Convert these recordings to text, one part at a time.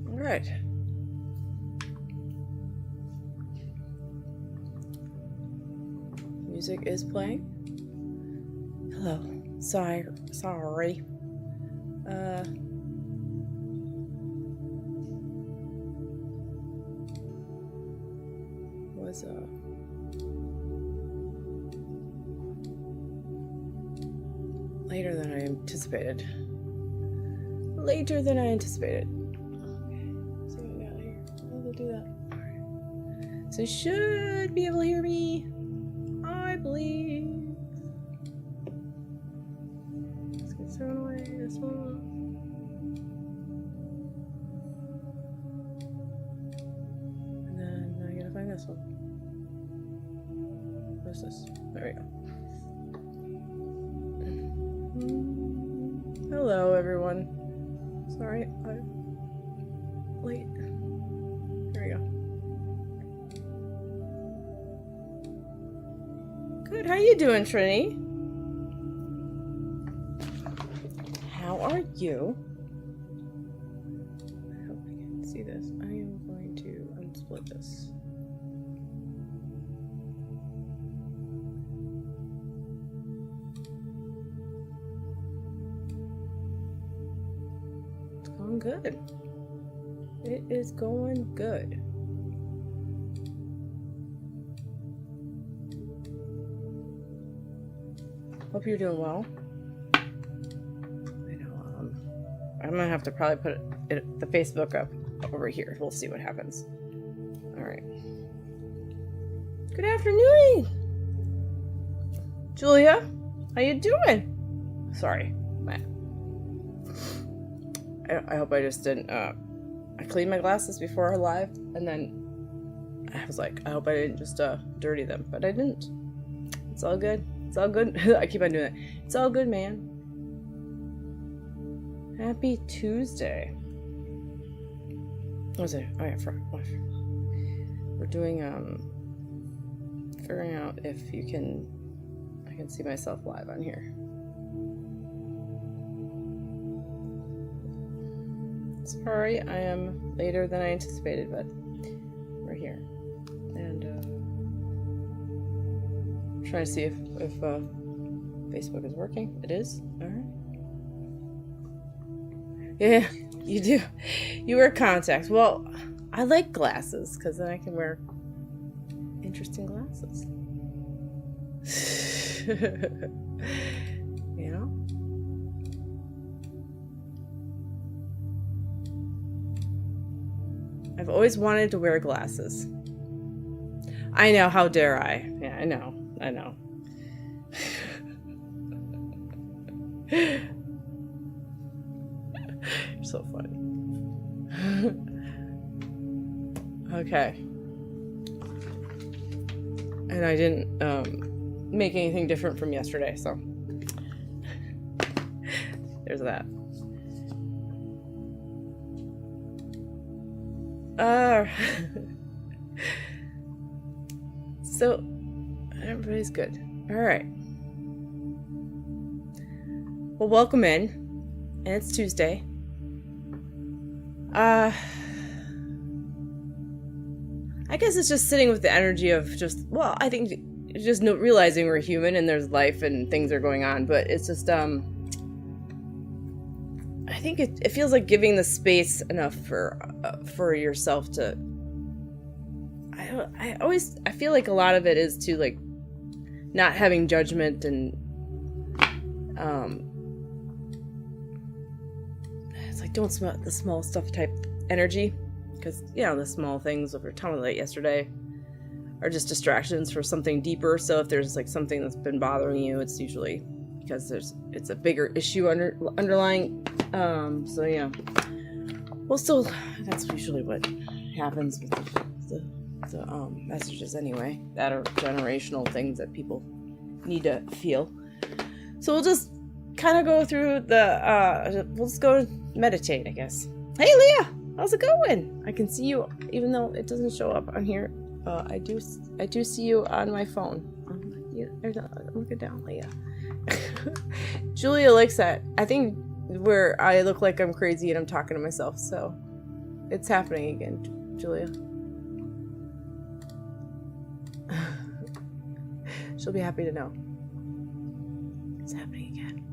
All right. Music is playing. Hello. Sorry. Was later than I anticipated. Okay. So get out of here. I'll do that. All right. So you should be able to hear me. I believe. Let's get thrown away this one. And then I gotta find this one. What's this? There we go. Hello, everyone. Sorry, I'm late. There we go. Good. How you doing, Trini? How are you? I hope I can see this. I am going to unsplit this. It's going good. It is going good. Hope you're doing well. I know, I'm gonna have to probably put the Facebook up over here. We'll see what happens. All right. Good afternoon, Julia. How you doing? Sorry, Matt. I hope I just didn't. I cleaned my glasses before our live, and then I was like, I hope I didn't just dirty them, but I didn't. It's all good. It's all good. I keep on doing that. It's all good, man. Happy Tuesday. What was it? Oh yeah, we're doing figuring out if I can see myself live on here. Sorry, I am later than I anticipated, but we're here. And trying to see if Facebook is working. It is. All right. Yeah, you do. You wear contacts. Well, I like glasses because then I can wear interesting glasses. You know? I've always wanted to wear glasses. I know, how dare I? Yeah, I know. You're so funny. Okay. And I didn't make anything different from yesterday, so there's that. So everybody's good. All right. Well, welcome in, and it's Tuesday. I guess it's just sitting with the energy of I think just realizing we're human and there's life and things are going on, but it's just I think it feels like giving the space enough for yourself to. I feel like a lot of it is to like not having judgment and it's like don't smell the small stuff type energy, because the small things of your tongue late yesterday are just distractions for something deeper. So if there's like something that's been bothering you, it's usually because it's a bigger issue underlying. So yeah, well, still that's usually what happens with the messages anyway, that are generational things that people need to feel. So we'll just kind of go through we'll just go meditate, I guess. Hey Leah, how's it going? I can see you even though it doesn't show up on here. I do see you on my phone. I'm looking down, Leah. Julia likes that. I think where I look like I'm crazy and I'm talking to myself, so it's happening again, Julia. She'll be happy to know. It's happening again.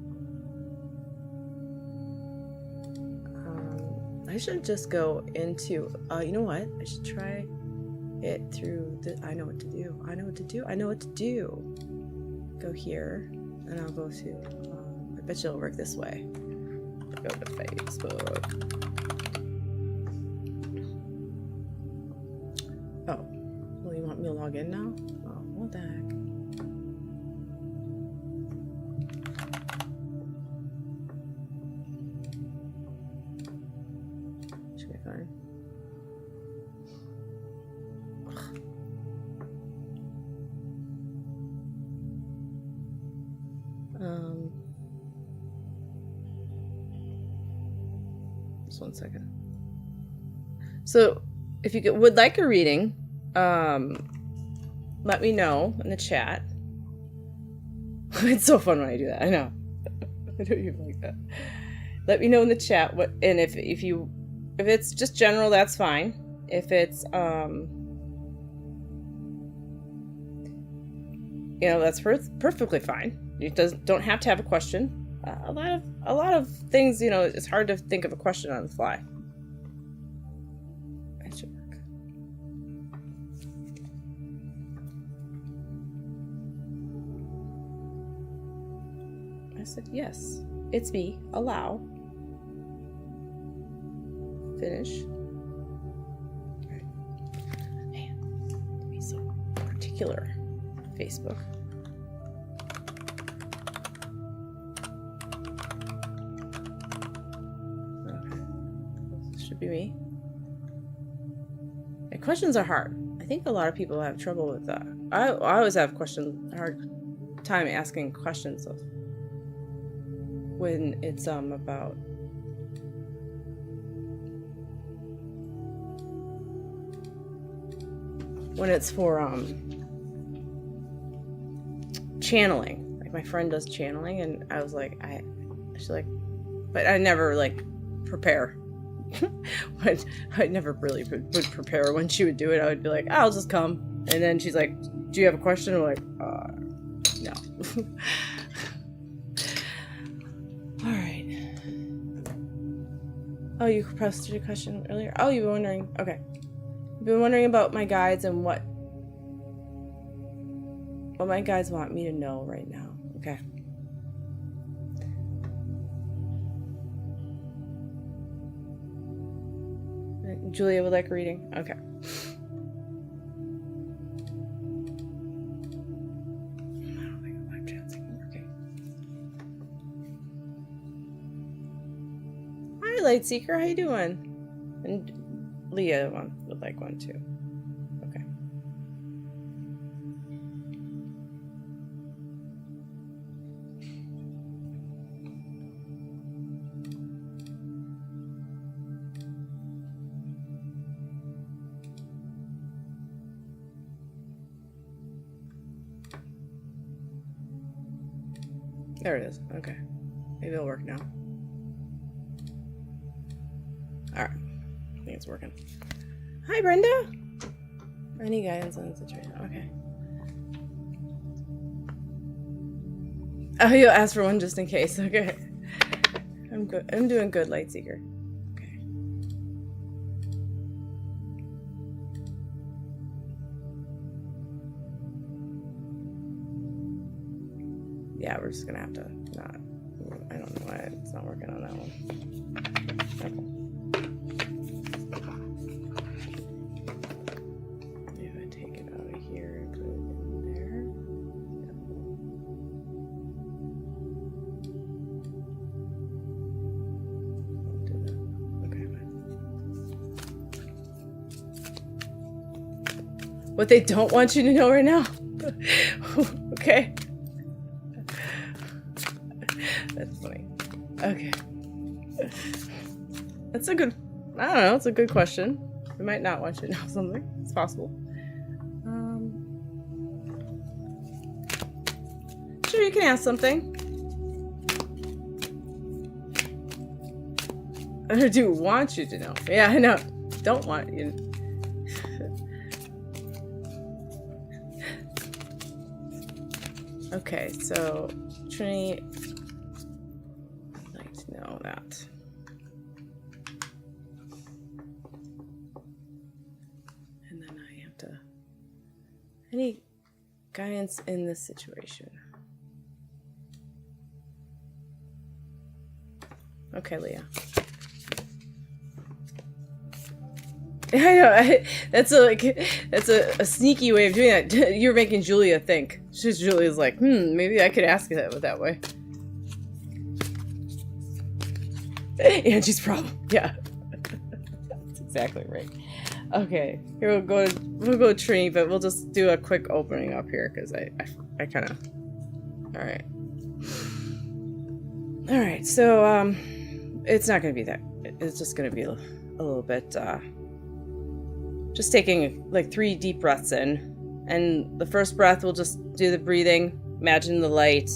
I should just go into, you know what? I should try it through the, I know what to do. I know what to do. I know what to do. Go here, and I'll go to, I bet you it'll work this way. Go to Facebook. Oh, well, you want me to log in now? Oh, what the heck? Should be fine. Just 1 second. So, if you would like a reading, let me know in the chat. It's so fun when I do that. I know. I don't even like that. Let me know in the chat what, and if it's just general, that's fine. If it's you know, that's perfectly fine. You don't have to have a question. A lot of things, you know, it's hard to think of a question on the fly. That should work. I said yes. It's me. Allow. Finish. Right. Man, to be so particular. Facebook. Okay. This should be me. And questions are hard. I think a lot of people have trouble with that. I always have hard time asking questions of when it's about when it's for channeling. Like my friend does channeling, and I was like, she's like, but I never like prepare. I never really would prepare when she would do it. I would be like, I'll just come, and then she's like, do you have a question? I'm like, no. All right. Oh, you posted a question earlier. Oh, you've been wondering. Okay, you've been wondering about my guides and what my guides want me to know right now. Okay. Julia would like a reading. Okay. I don't think the live chat's even working. Hi, Lightseeker. How you doing? And Leah would like one too. Okay. There it is. Okay. Maybe it'll work now. Alright. I think it's working. Hi, Brenda! Any guidance on the situation? Okay. Oh, you'll ask for one just in case. Okay. I'm good. I'm doing good, Lightseeker. Okay. Yeah, we're just gonna have to not. I don't know why it's not working on that one. Okay. If I take it out of here and put it in there. I'll do that. Okay, fine. What they don't want you to know right now. Okay. That's funny. Okay. That's a good, I don't know, it's a good question. We might not want you to know something. It's possible. Sure, you can ask something. I do want you to know. Yeah, I know. Don't want you. Okay, so Trini, I'd like to know that. And then I have to. Any guidance in this situation? Okay, Leah. I know. That's a sneaky way of doing that. You're making Julia think. Julia's like, maybe I could ask it that way. Angie's problem. Yeah. That's exactly right. Okay. Here we'll go Trini, but we'll just do a quick opening up here because I kind of. All right. All right. So it's not going to be that. It's just going to be a little bit. Just taking like 3 deep breaths in, and the first breath we'll just do the breathing, imagine the light.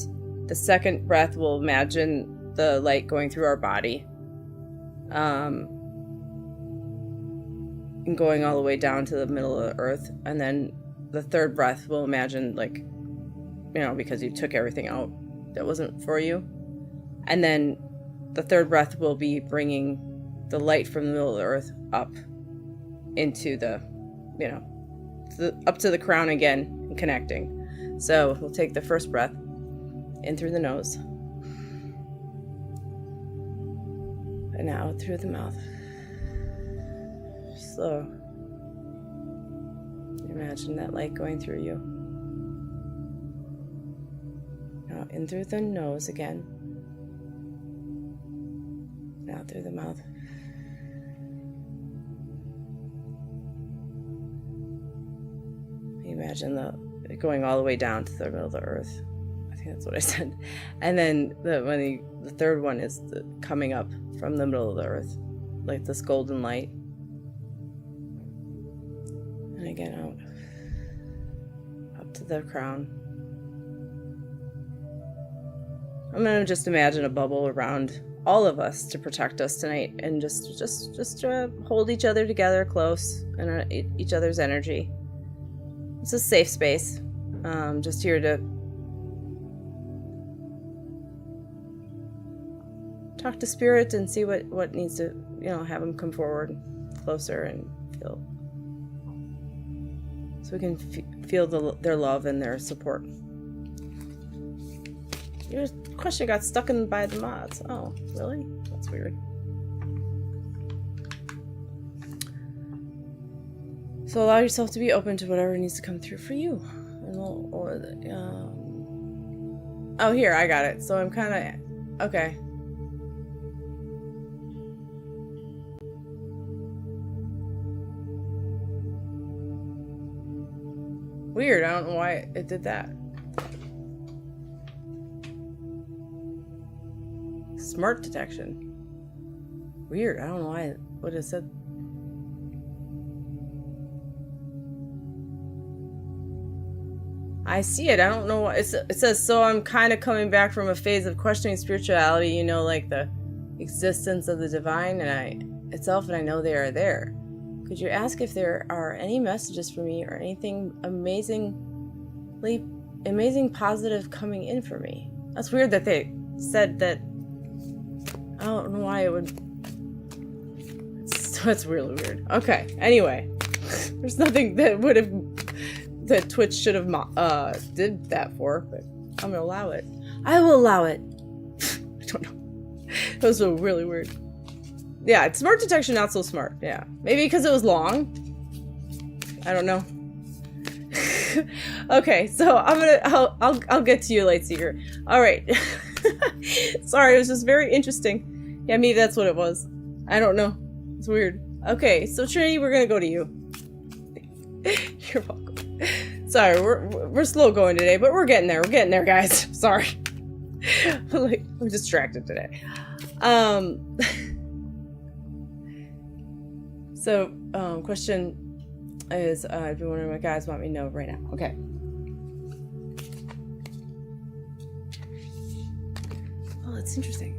The second breath we'll imagine the light going through our body, and going all the way down to the middle of the earth. And then the third breath we'll imagine, like, because you took everything out that wasn't for you. And then the third breath will be bringing the light from the middle of the earth up into the, up to the crown again and connecting. So we'll take the first breath in through the nose and out through the mouth. Slow. Imagine that light going through you. Now in through the nose again. Out through the mouth. Imagine going all the way down to the middle of the earth. I think that's what I said. And then the third one is coming up from the middle of the earth, like this golden light. And again out to the crown. I'm gonna just imagine a bubble around all of us to protect us tonight, and just hold each other together close and each other's energy. It's a safe space. Just here to talk to spirit and see what needs to, have them come forward closer and feel, so we can feel their love and their support. Your question got stuck in by the mods. Oh, really? That's weird. So allow yourself to be open to whatever needs to come through for you. Oh, here, I got it. So I'm kind of... Okay. Weird, I don't know why it did that. Smart detection. Weird, I don't know what it said. I see it. I don't know what it says. So I'm kind of coming back from a phase of questioning spirituality, like the existence of the divine and itself, and I know they are there. Could you ask if there are any messages for me or anything amazing positive coming in for me? That's weird that they said that. I don't know why it would. That's really weird. Okay. Anyway, there's nothing that would have. That Twitch should have did that for, but I'm gonna allow it. I will allow it. I don't know. That was so really weird. Yeah, it's smart detection, not so smart. Yeah, maybe because it was long. I don't know. Okay, so I'll get to you, Lightseeker. All right. Sorry, it was just very interesting. Yeah, maybe that's what it was. I don't know. It's weird. Okay, so Trinity, we're gonna go to you. You're welcome. Sorry, we're slow going today, but we're getting there. We're getting there, guys. Sorry. I'm distracted today. So, question is, if you're wondering what guys want me to know right now. Okay. that's interesting.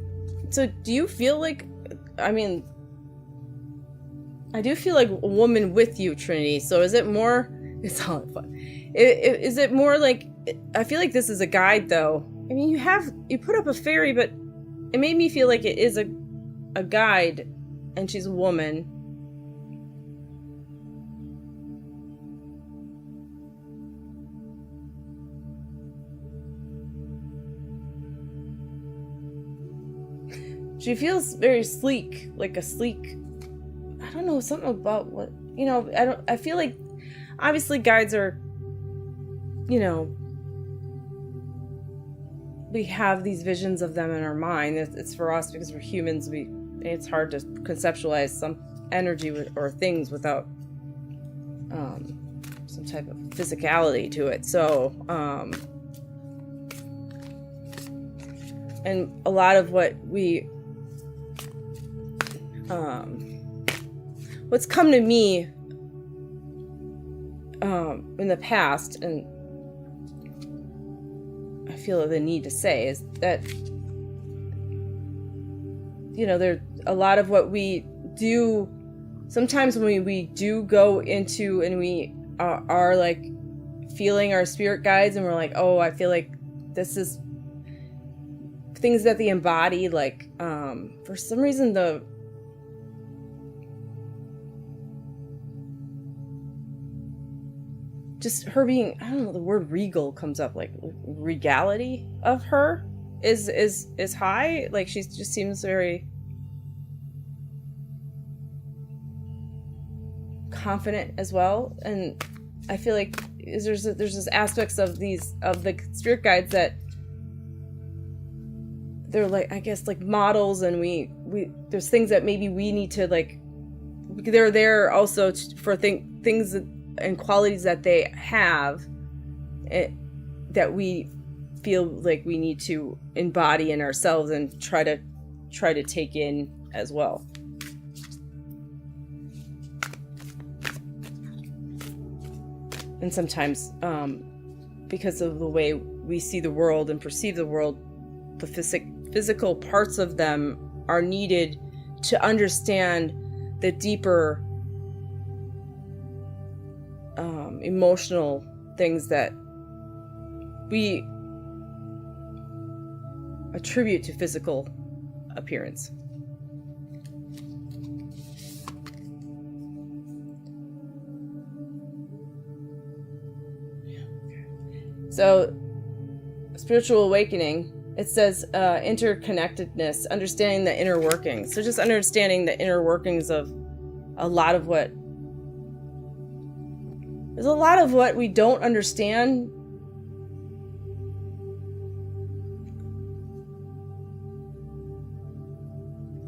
So do you feel like, I mean, I do feel like a woman with you, Trinity. So is it more, it's all fun. Is it more like, I feel like this is a guide though. I mean, you put up a fairy, but it made me feel like it is a guide and she's a woman. She feels very sleek, like a sleek, I don't know, something about what, you know, I feel like, obviously guides are, you know, we have these visions of them in our mind. It's for us because we're humans, it's hard to conceptualize some energy or things without some type of physicality to it. So, and a lot of what what's come to me in the past, and I feel the need to say, is that, you know, there a lot of what we do sometimes when we do go into and we are like feeling our spirit guides and we're like, oh, I feel like this is things that they embody, like for some reason just her being, I don't know, the word regal comes up, like regality of her is high. Like she just seems very confident as well. And I feel like there's this aspects of the spirit guides that they're like, I guess, like models, and we there's things that maybe we need to, like, they're there also for things and qualities that they have that we feel like we need to embody in ourselves and try to take in as well. And sometimes because of the way we see the world and perceive the world, the physical parts of them are needed to understand the deeper emotional things that we attribute to physical appearance. So, spiritual awakening, it says interconnectedness, understanding the inner workings. So just understanding the inner workings of a lot of what, there's a lot of what we don't understand.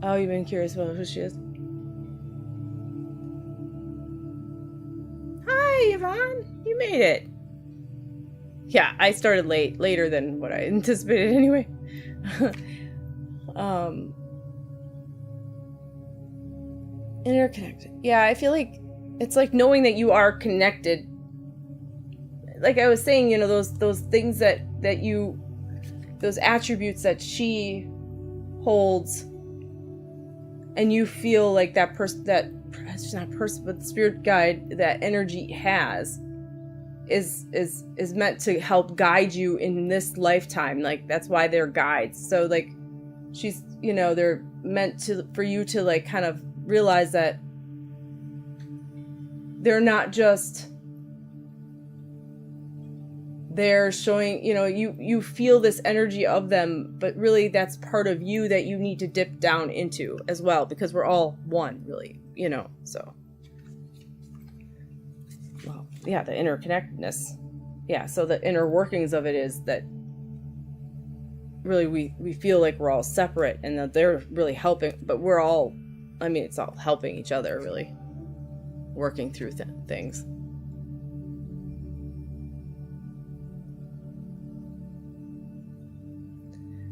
Oh, you've been curious about who she is? Hi, Yvonne. You made it. Yeah, I started later than what I anticipated anyway. Interconnected. Yeah, I feel like it's like knowing that you are connected. Like I was saying, you know, those things that you, those attributes that she holds, and you feel like that person, that it's not person, but the spirit guide, that energy has, is meant to help guide you in this lifetime. Like that's why they're guides. So like she's, you know, they're meant to, for you to like kind of realize that they're not just there showing, you know, you feel this energy of them, but really that's part of you that you need to dip down into as well, because we're all one, really, you know. So well, yeah, the interconnectedness. Yeah, so the inner workings of it is that really we feel like we're all separate and that they're really helping, but we're all, I mean, it's all helping each other, really working through things.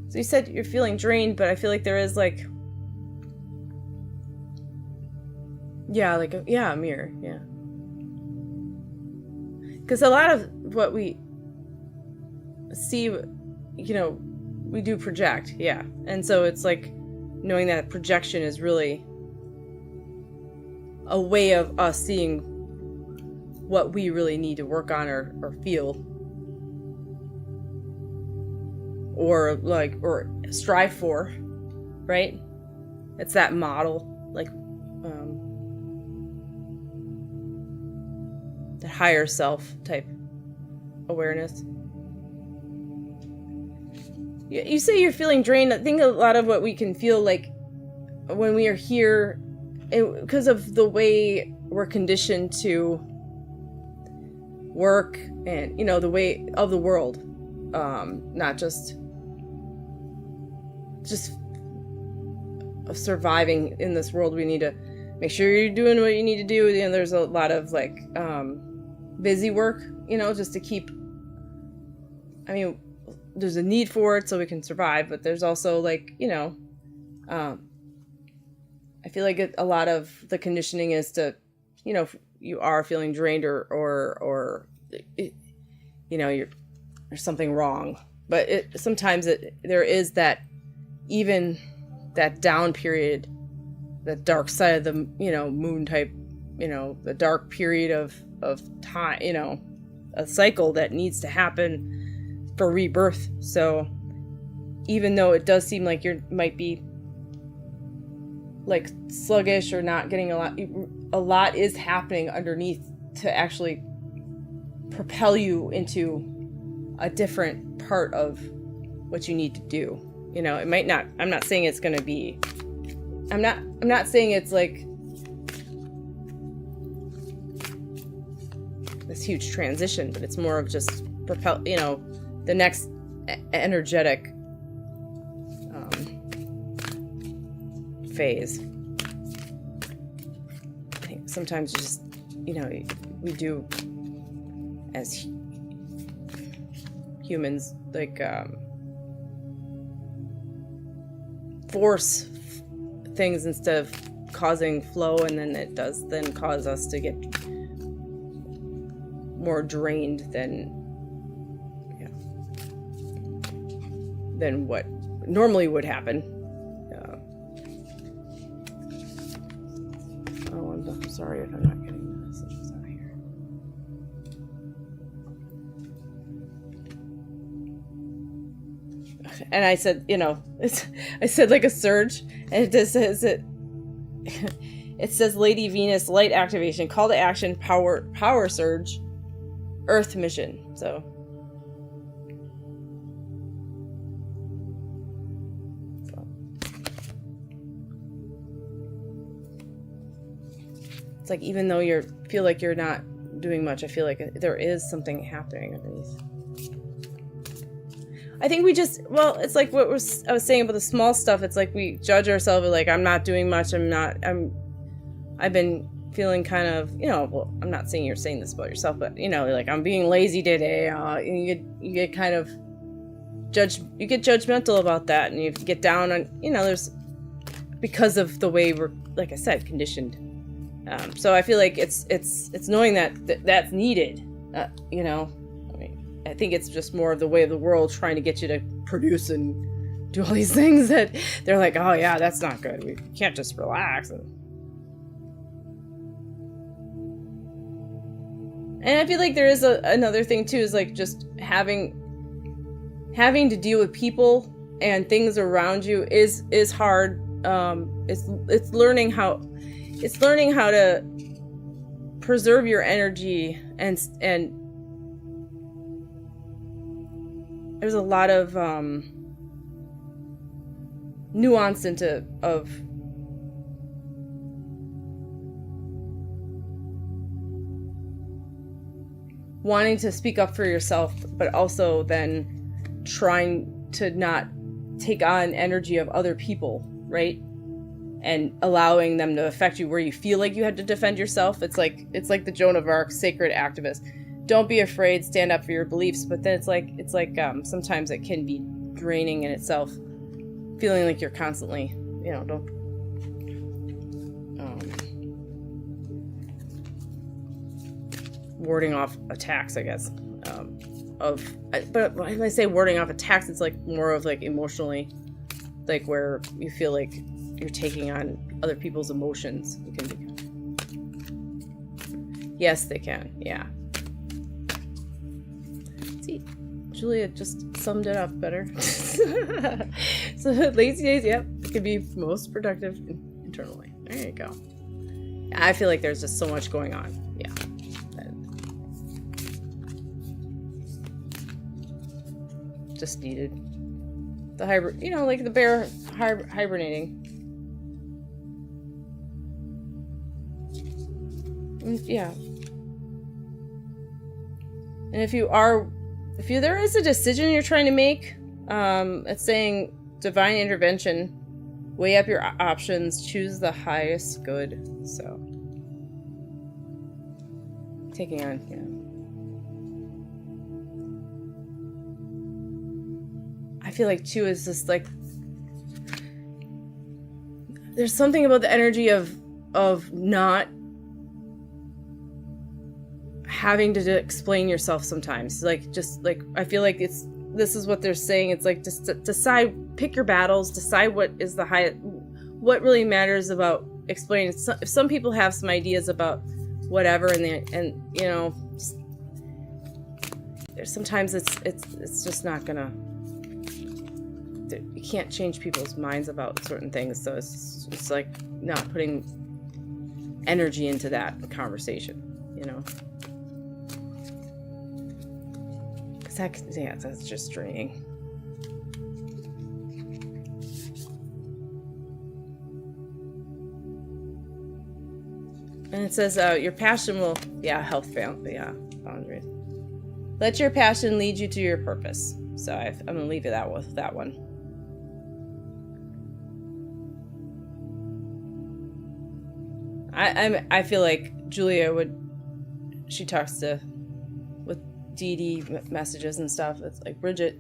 So you said you're feeling drained, but I feel like there is like, yeah, like a mirror, yeah. Because a lot of what we see, you know, we do project, yeah. And so it's like knowing that projection is really a way of us seeing what we really need to work on or feel or strive for, right? It's that model, like the higher self type awareness. You say you're feeling drained. I think a lot of what we can feel like when we are here, because of the way we're conditioned to work and, the way of the world, not just surviving in this world. We need to make sure you're doing what you need to do. There's a lot of busy work, just to keep, there's a need for it so we can survive, but there's also I feel like a lot of the conditioning is to, if you are feeling drained or there's something wrong, but sometimes there is that, even that down period, that dark side of the, moon type, the dark period of time, a cycle that needs to happen for rebirth. So even though it does seem like you might be sluggish or not getting a lot is happening underneath to actually propel you into a different part of what you need to do. It might not, I'm not saying it's going to be, I'm not saying it's like this huge transition, but it's more of just propel, the next energetic phase. I think sometimes just, we do as humans, force things instead of causing flow, and then it does then cause us to get more drained than what normally would happen. I'm sorry if I'm not getting the messages out here. And I said, I said like a surge, and it just says it. It says Lady Venus light activation, call to action, power surge, Earth mission. So. It's like, even though feel like you're not doing much, I feel like there is something happening underneath. I think we just, it's like what I was saying about the small stuff. It's like we judge ourselves like, I'm not doing much. I've been feeling kind of, I'm not saying you're saying this about yourself, but like, I'm being lazy today. You get kind of you get judgmental about that, and you get down on, there's, because of the way we're, like I said, conditioned. So I feel like it's knowing that's needed, I think it's just more of the way of the world trying to get you to produce and do all these things that they're like, oh yeah, that's not good. We can't just relax. And I feel like there is another thing too, is like just having to deal with people and things around you is hard. It's learning how to preserve your energy, and there's a lot of nuance of wanting to speak up for yourself, but also then trying to not take on energy of other people, right? And allowing them to affect you where you feel like you had to defend yourself. It's like the Joan of Arc, sacred activist. Don't be afraid, stand up for your beliefs. But then it's like sometimes it can be draining in itself, feeling like you're constantly, warding off attacks, I guess, but when I say warding off attacks, it's like more of like emotionally, like where you feel like you're taking on other people's emotions. It can be. Yes, they can. Yeah. See, Julia just summed it up better. So lazy days, yep, it can be most productive internally. There you go. Yeah, I feel like there's just so much going on. Yeah. Just needed the hybrid, like the bear hibernating. Yeah. And if there is a decision you're trying to make, it's saying divine intervention, weigh up your options, choose the highest good. So, taking on, I feel like too is just like, there's something about the energy of not having to explain yourself sometimes. Like, just like, I feel like this is what they're saying. It's like, just decide, pick your battles, decide what is the what really matters about explaining. If some people have some ideas about whatever, and there's sometimes it's just not gonna, you can't change people's minds about certain things. So it's like not putting energy into that conversation, that's just draining. And it says your passion will, health boundaries. Let your passion lead you to your purpose. So I'm gonna leave it out with that one. I feel like Julia she talks with Dee Dee messages and stuff. It's like, Bridget,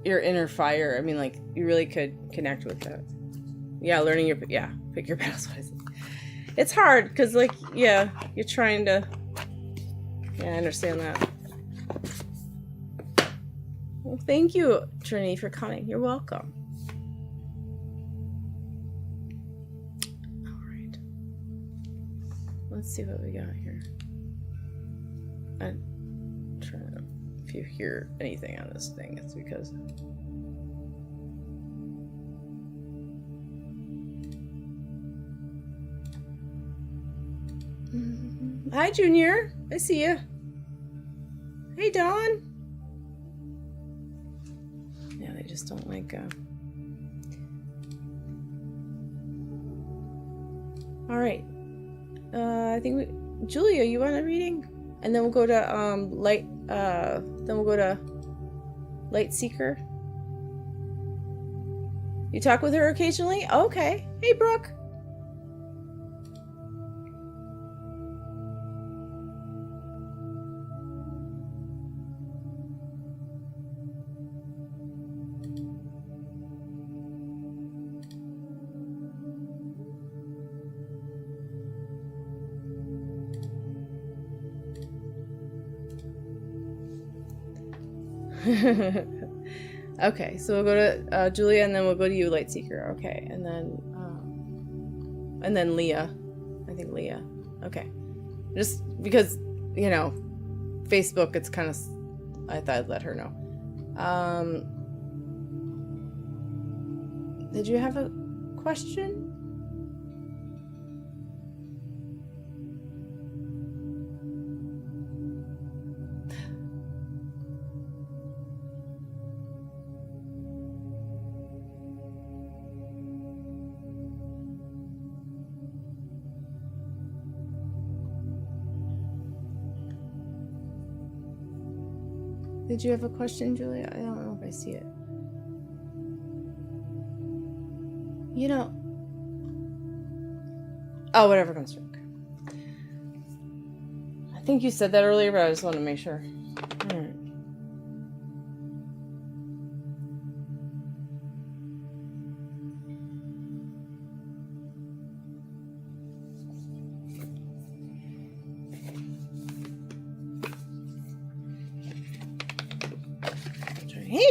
your inner fire. I mean, like, you really could connect with that. Yeah, learning pick your battles wisely. It's hard because, like, you're trying to. Yeah, I understand that. Well, thank you, Trini, for coming. You're welcome. All right. Let's see what we got here. I'm trying to. If you hear anything on this thing, it's because. Hi, Junior. I see you. Hey, Dawn. Yeah, they just don't like. All right. I think Julia, you want a reading, and then we'll go to light. Then we'll go to Light Seeker. You talk with her occasionally? Okay. Hey, Brooke. Okay, so we'll go to Julia, and then we'll go to you, Light Seeker. Okay, and then Leah. I think Leah. Okay, just because Facebook, it's kind of. I thought I'd let her know. Did you have a question? Did you have a question, Julia? I don't know if I see it. Oh, whatever comes through. I think you said that earlier, but I just wanted to make sure. All right.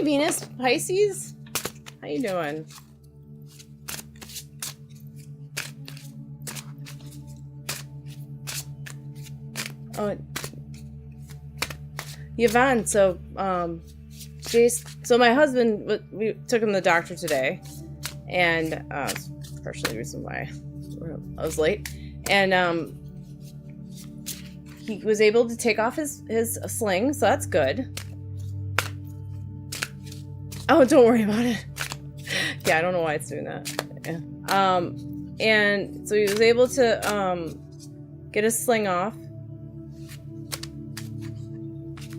Hey, Venus Pisces. How you doing? Oh, Yvonne. So, Jace. So my husband, we took him to the doctor today, and partially the reason why I was late, and he was able to take off his sling, so that's good. Oh, don't worry about it. Yeah, I don't know why it's doing that. Yeah. And so he was able to get his sling off.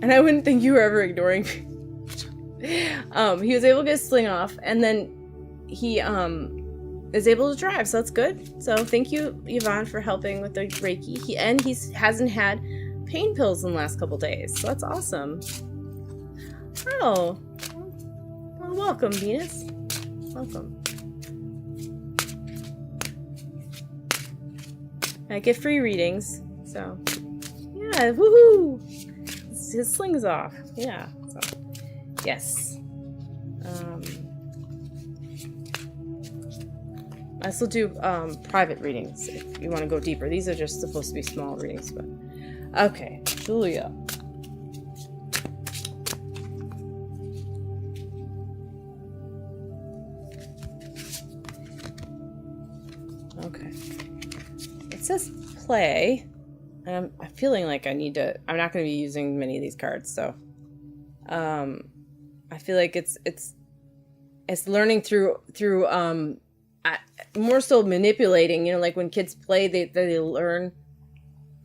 And I wouldn't think you were ever ignoring me. He was able to get his sling off, and then he is able to drive, so that's good. So thank you, Yvonne, for helping with the Reiki. He hasn't had pain pills in the last couple days, so that's awesome. Oh, well, welcome, Venus. Welcome. I get free readings, so yeah, woohoo! His sling's off. Yeah. So yes. I still do private readings if you want to go deeper. These are just supposed to be small readings, but okay, Julia. Okay. It says play. And I'm feeling like I'm not going to be using many of these cards, so I feel like it's learning through more so manipulating, like when kids play, they learn.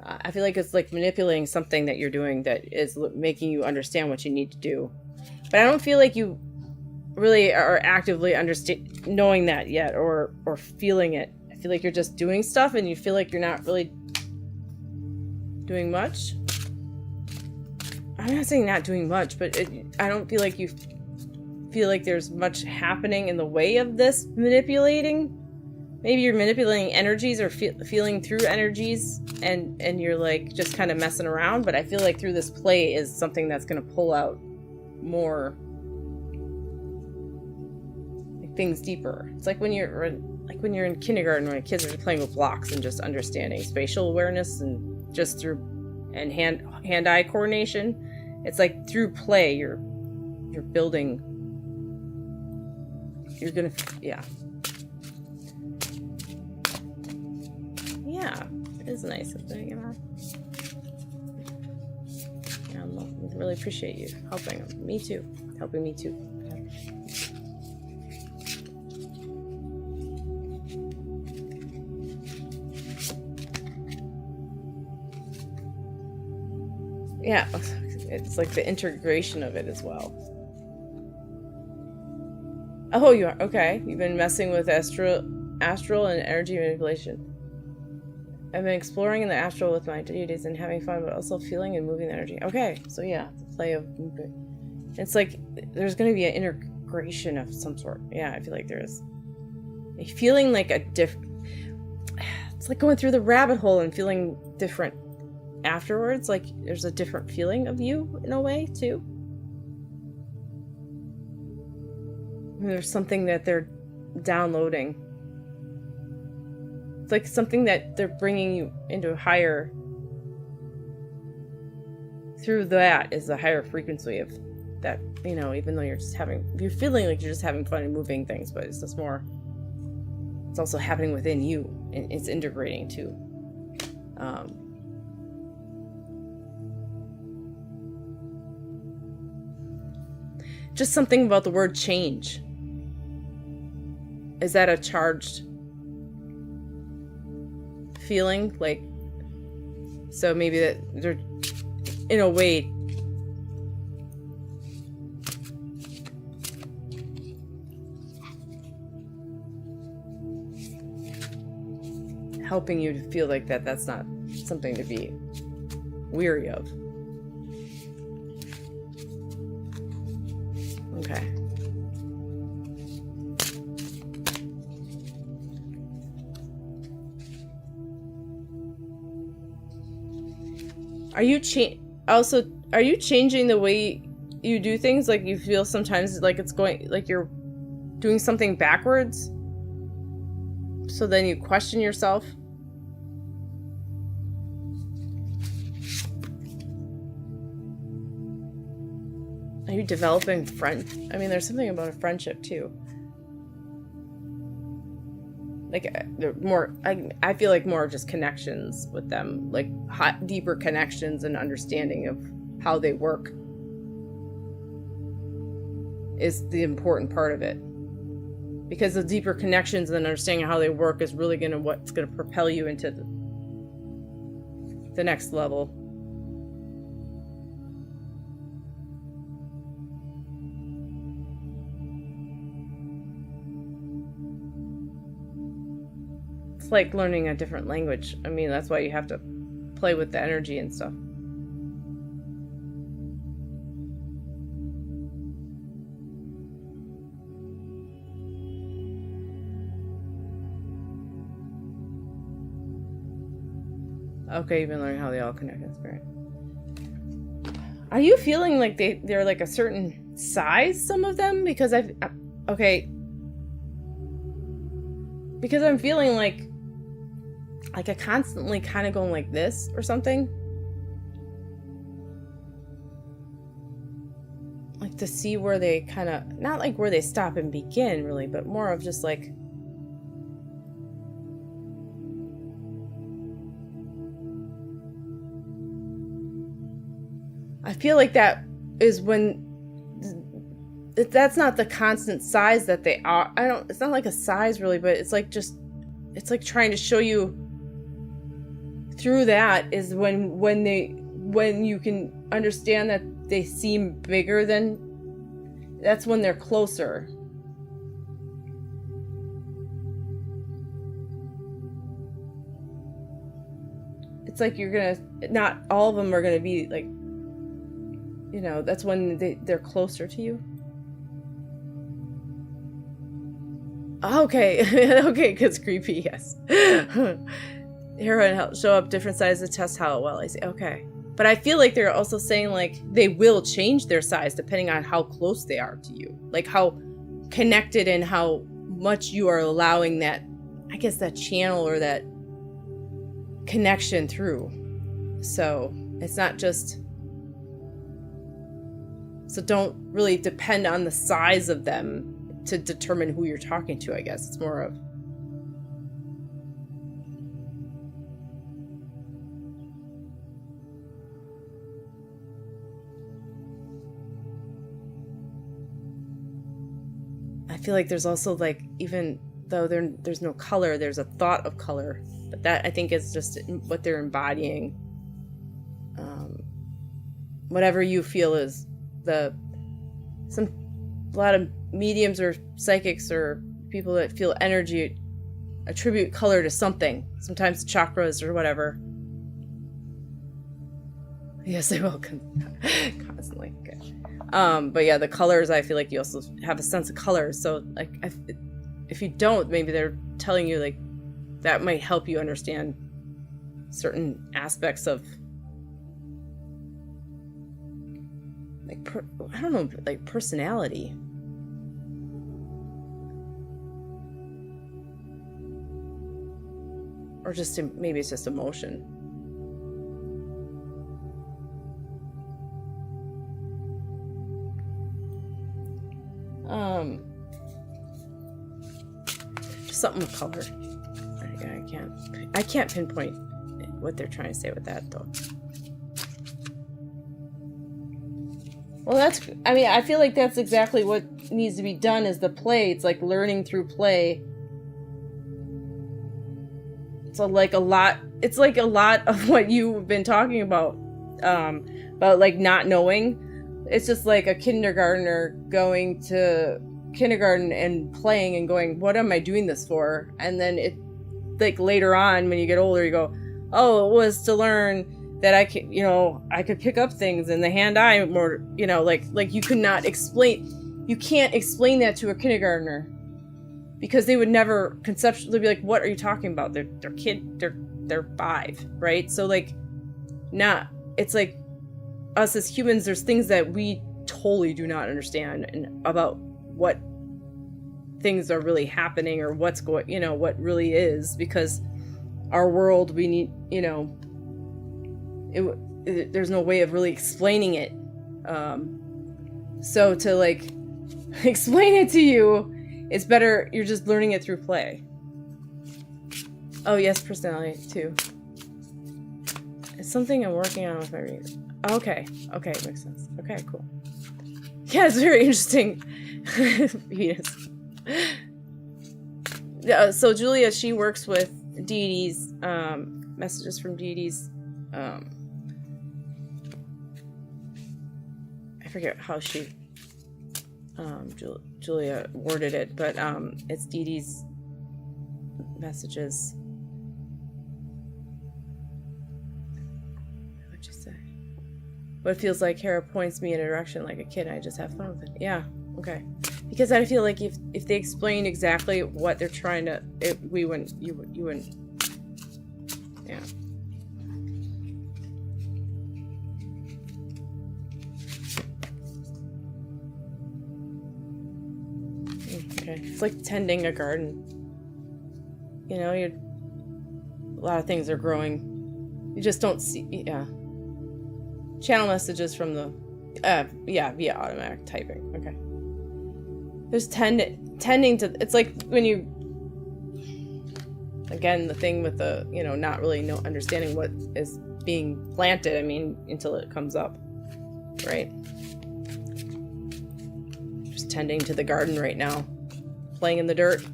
I feel like it's like manipulating something that you're doing that is making you understand what you need to do. But I don't feel like you really are actively knowing that yet or feeling it. I feel like you're just doing stuff and you feel like you're not really doing much. I'm not saying not doing much, but I don't feel like you feel like there's much happening in the way of this manipulating. Maybe you're manipulating energies or feeling through energies, and you're like just kind of messing around. But I feel like through this play is something that's going to pull out more like things deeper. It's like when you're in kindergarten when kids are playing with blocks and just understanding spatial awareness and just through and hand-eye coordination. It's like through play you're building. You're gonna yeah, it is nice of thing, Yeah, I really appreciate you helping me too. Yeah, it's like the integration of it as well. Oh, you are? Okay. You've been messing with astral and energy manipulation. I've been exploring in the astral with my deities and having fun, but also feeling and moving the energy. Okay, so yeah, the play of movement. It's like there's going to be an integration of some sort. Yeah, I feel like there is. Feeling like a it's like going through the rabbit hole and feeling different afterwards. Like there's a different feeling of you in a way too. There's something that they're downloading. It's like something that they're bringing you into a higher. Through that is a higher frequency of that, even though you're feeling like you're just having fun and moving things, but it's just more. It's also happening within you, and it's integrating too. Just something about the word change. Is that a charged feeling? Like, so maybe that they're, in a way, helping you to feel like that's not something to be weary of. Okay. Are you changing the way you do things, like you feel sometimes like it's going, like you're doing something backwards? So then you question yourself. Are you developing I mean, there's something about a friendship too. Like more, I feel like more just connections with them, like deeper connections and understanding of how they work is the important part of it. Because the deeper connections and understanding how they work is really what's gonna propel you into the next level. It's like learning a different language. I mean, that's why you have to play with the energy and stuff. Okay, you've been learning how they all connect in spirit. Are you feeling like they're like a certain size, some of them? Because okay. Because I'm feeling like I constantly kind of going like this or something. Like to see where they kind of, not like where they stop and begin really, but more of just like, I feel like that is when, that's not the constant size that they are. It's not like a size really, but it's like just, it's like trying to show you through that is when you can understand that they seem bigger than, that's when they're closer. It's like not all of them are gonna be like, you know, that's when they're closer to you. Okay, okay, because creepy, yes. Hero and help show up different sizes to test how well I see. Okay. But I feel like they're also saying like they will change their size depending on how close they are to you. Like how connected and how much you are allowing that, I guess, that channel or that connection through. So it's not just, so don't really depend on the size of them to determine who you're talking to, I guess. It's more of, I feel like there's also like, even though there's no color, there's a thought of color, but that I think is just what they're embodying. Whatever you feel is a lot of mediums or psychics or people that feel energy attribute color to something. Sometimes chakras or whatever. Yes, they will constantly. Okay. But yeah, the colors, I feel like you also have a sense of color. So like, if you don't, maybe they're telling you like that might help you understand certain aspects of like, I don't know, like personality. Or just, maybe it's just emotion. Just something with color. I can't pinpoint what they're trying to say with that though. Well, I feel like that's exactly what needs to be done is the play. It's like learning through play. So like it's like a lot of what you've been talking about like not knowing. It's just like a kindergartner going to kindergarten and playing and going, what am I doing this for? And then it, like later on when you get older, you go, oh, it was to learn that I could pick up things in the hand-eye more, like you could not explain, you can't explain that to a kindergartner because they would never conceptually be like, what are you talking about? They're 5, right? So like, it's like us as humans, there's things that we totally do not understand and about what things are really happening or what's going, you know, what really is, because our world, we need, you know, there's no way of really explaining it. So to like explain it to you, it's better you're just learning it through play. Oh yes, personality too. It's something I'm working on with my reading. Okay, makes sense. Okay, cool. Yeah, it's very interesting. Venus. So Julia, she works with deities, messages from deities. I forget how she, Julia worded it, but it's deities messages. What'd you say? But it feels like Hera points me in a direction like a kid, and I just have fun with it. Yeah, okay. Because I feel like if they explained exactly what they're trying to, you wouldn't. Yeah. Okay. It's like tending a garden. You know, a lot of things are growing. You just don't see. Yeah. Channel messages from the, via automatic typing. Okay. There's tending to, it's like when you, again, the thing with the, you know, not really understanding what is being planted, I mean, until it comes up, right? Just tending to the garden right now, playing in the dirt.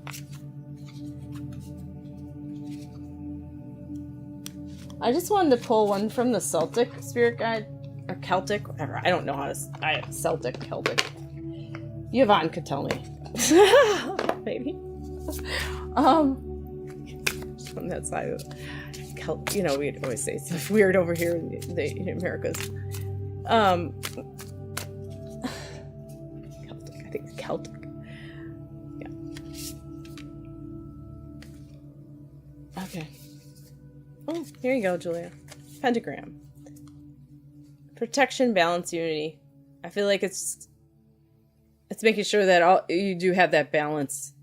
I just wanted to pull one from the Celtic spirit guide, or Celtic, whatever. I don't know how to, Celtic, Celtic. Yvonne could tell me. Maybe. Just from that side of you know, we'd always say stuff weird over here in the Americas. Celtic, I think it's Celtic. Yeah. Okay. Oh, here you go, Julia. Pentagram. Protection, balance, unity. I feel like it's making sure that you do have that balance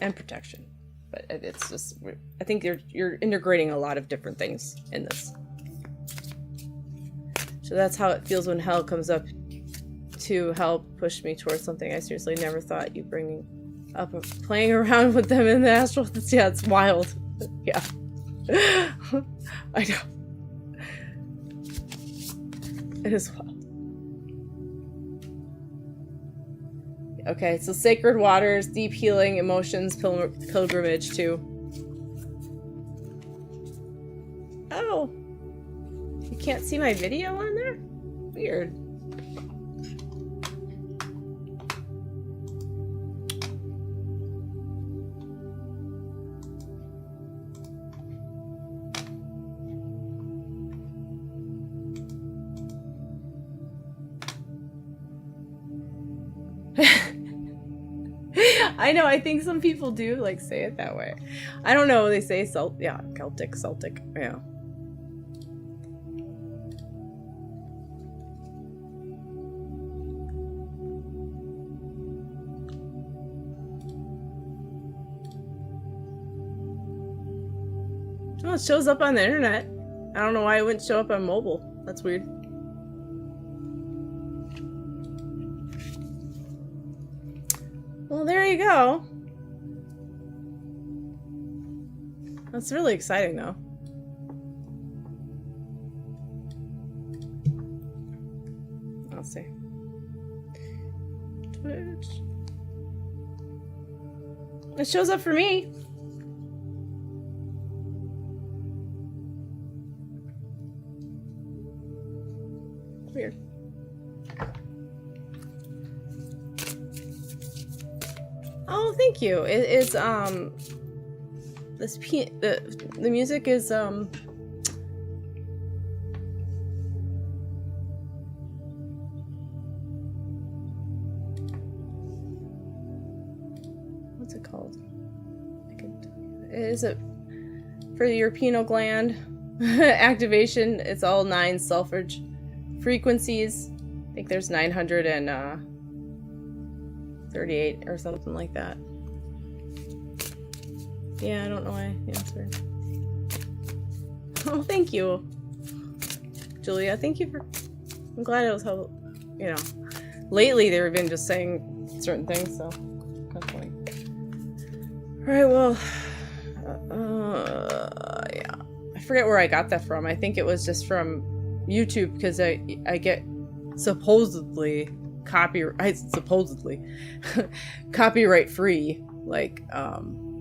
and protection. But it's just, I think you're integrating a lot of different things in this. So that's how it feels when hell comes up to help push me towards something I seriously never thought you bringing up, playing around with them in the astral. Yeah, it's wild. Yeah. I know. It is wild. Okay, so sacred waters, deep healing, emotions, pilgrimage too. Oh. You can't see my video on there? Weird. I know, I think some people do like say it that way. I don't know, they say Celtic, yeah. Oh, it shows up on the internet. I don't know why it wouldn't show up on mobile. That's weird. Well, there you go. That's really exciting, though. I'll see. Twitch. It shows up for me. Weird. Oh, thank you. It is the music is what's it called? Is it for your pineal gland activation? It's all 9 selfridge frequencies. I think there's 938 or something like that. Yeah, I don't know why I answered. Oh, thank you, Julia. Thank you for... I'm glad it was helpful. You know, lately they've been just saying certain things, so that's funny. Alright, well... yeah. I forget where I got that from. I think it was just from YouTube, because I get supposedly copyright free, like,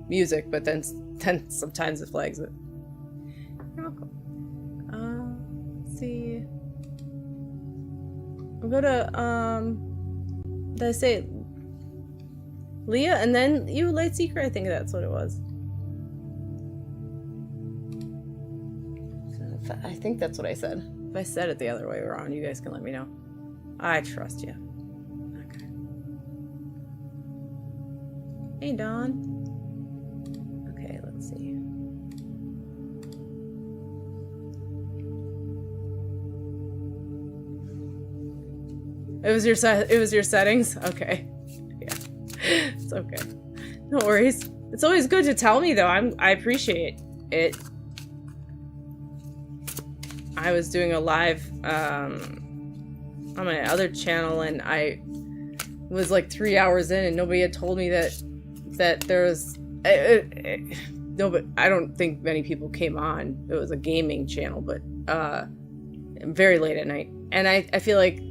music, but then sometimes it flags it. You're welcome. Let's see. I'll go to, did I say Leah, and then you, Light Seeker? I think that's what it was. I think that's what I said. If I said it the other way around, you guys can let me know. I trust you. Okay. Hey, Dawn. Okay, let's see. It was your settings? Okay. Yeah. It's okay. No worries. It's always good to tell me, though. I appreciate it. I was doing a live on my other channel, and I was like 3 hours in, and nobody had told me that there was no, but I don't think many people came on. It was a gaming channel, but very late at night, and I feel like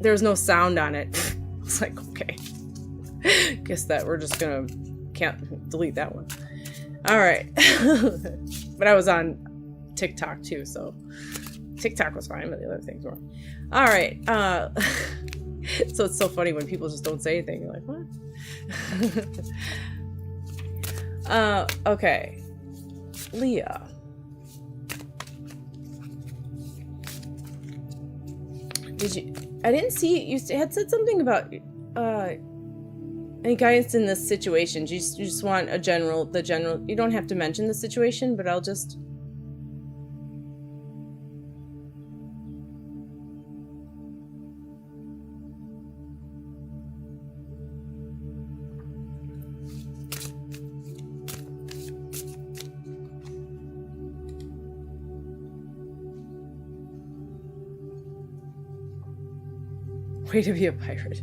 there was no sound on it. It's like, okay, guess that we're just gonna can't delete that one. All right. But I was on TikTok too, so TikTok was fine, but the other things were. All right. So it's so funny when people just don't say anything. You're like, what? Okay. Leah. I didn't see, you had said something about any guidance in this situation. You just want the general, you don't have to mention the situation, but I'll just... Way to be a pirate.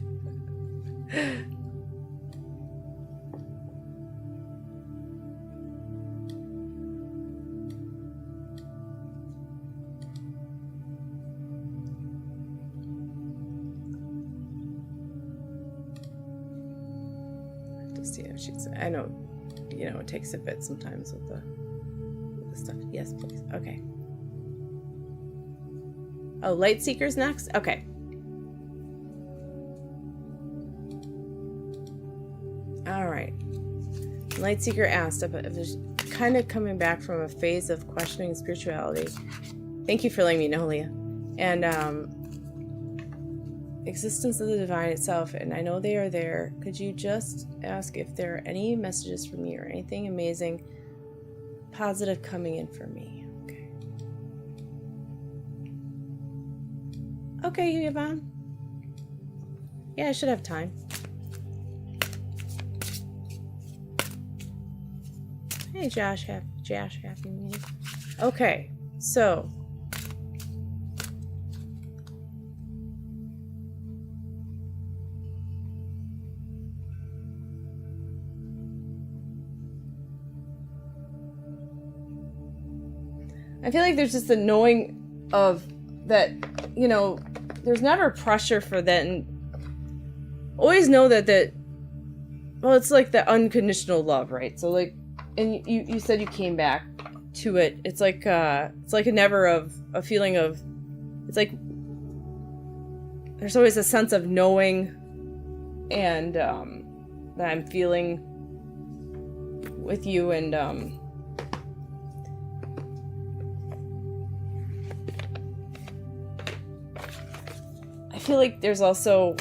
Just see if she's. I know, you know, it takes a bit sometimes with the stuff. Yes, please. Okay. Oh, Light Seeker's next. Okay. Alright. Lightseeker asked if there's kind of coming back from a phase of questioning spirituality. Thank you for letting me know, Leah. And existence of the divine itself, and I know they are there. Could you just ask if there are any messages from me or anything amazing, positive coming in for me? Okay. Okay, Yvonne. Yeah, I should have time. Hey, Josh, happy me. Okay, so I feel like there's just a knowing of that, you know, there's never pressure for that, and always know that well, it's like the unconditional love, right? So like, and you said you came back to it. It's like a never of a feeling of, it's like there's always a sense of knowing, and that I'm feeling with you, and I feel like there's also,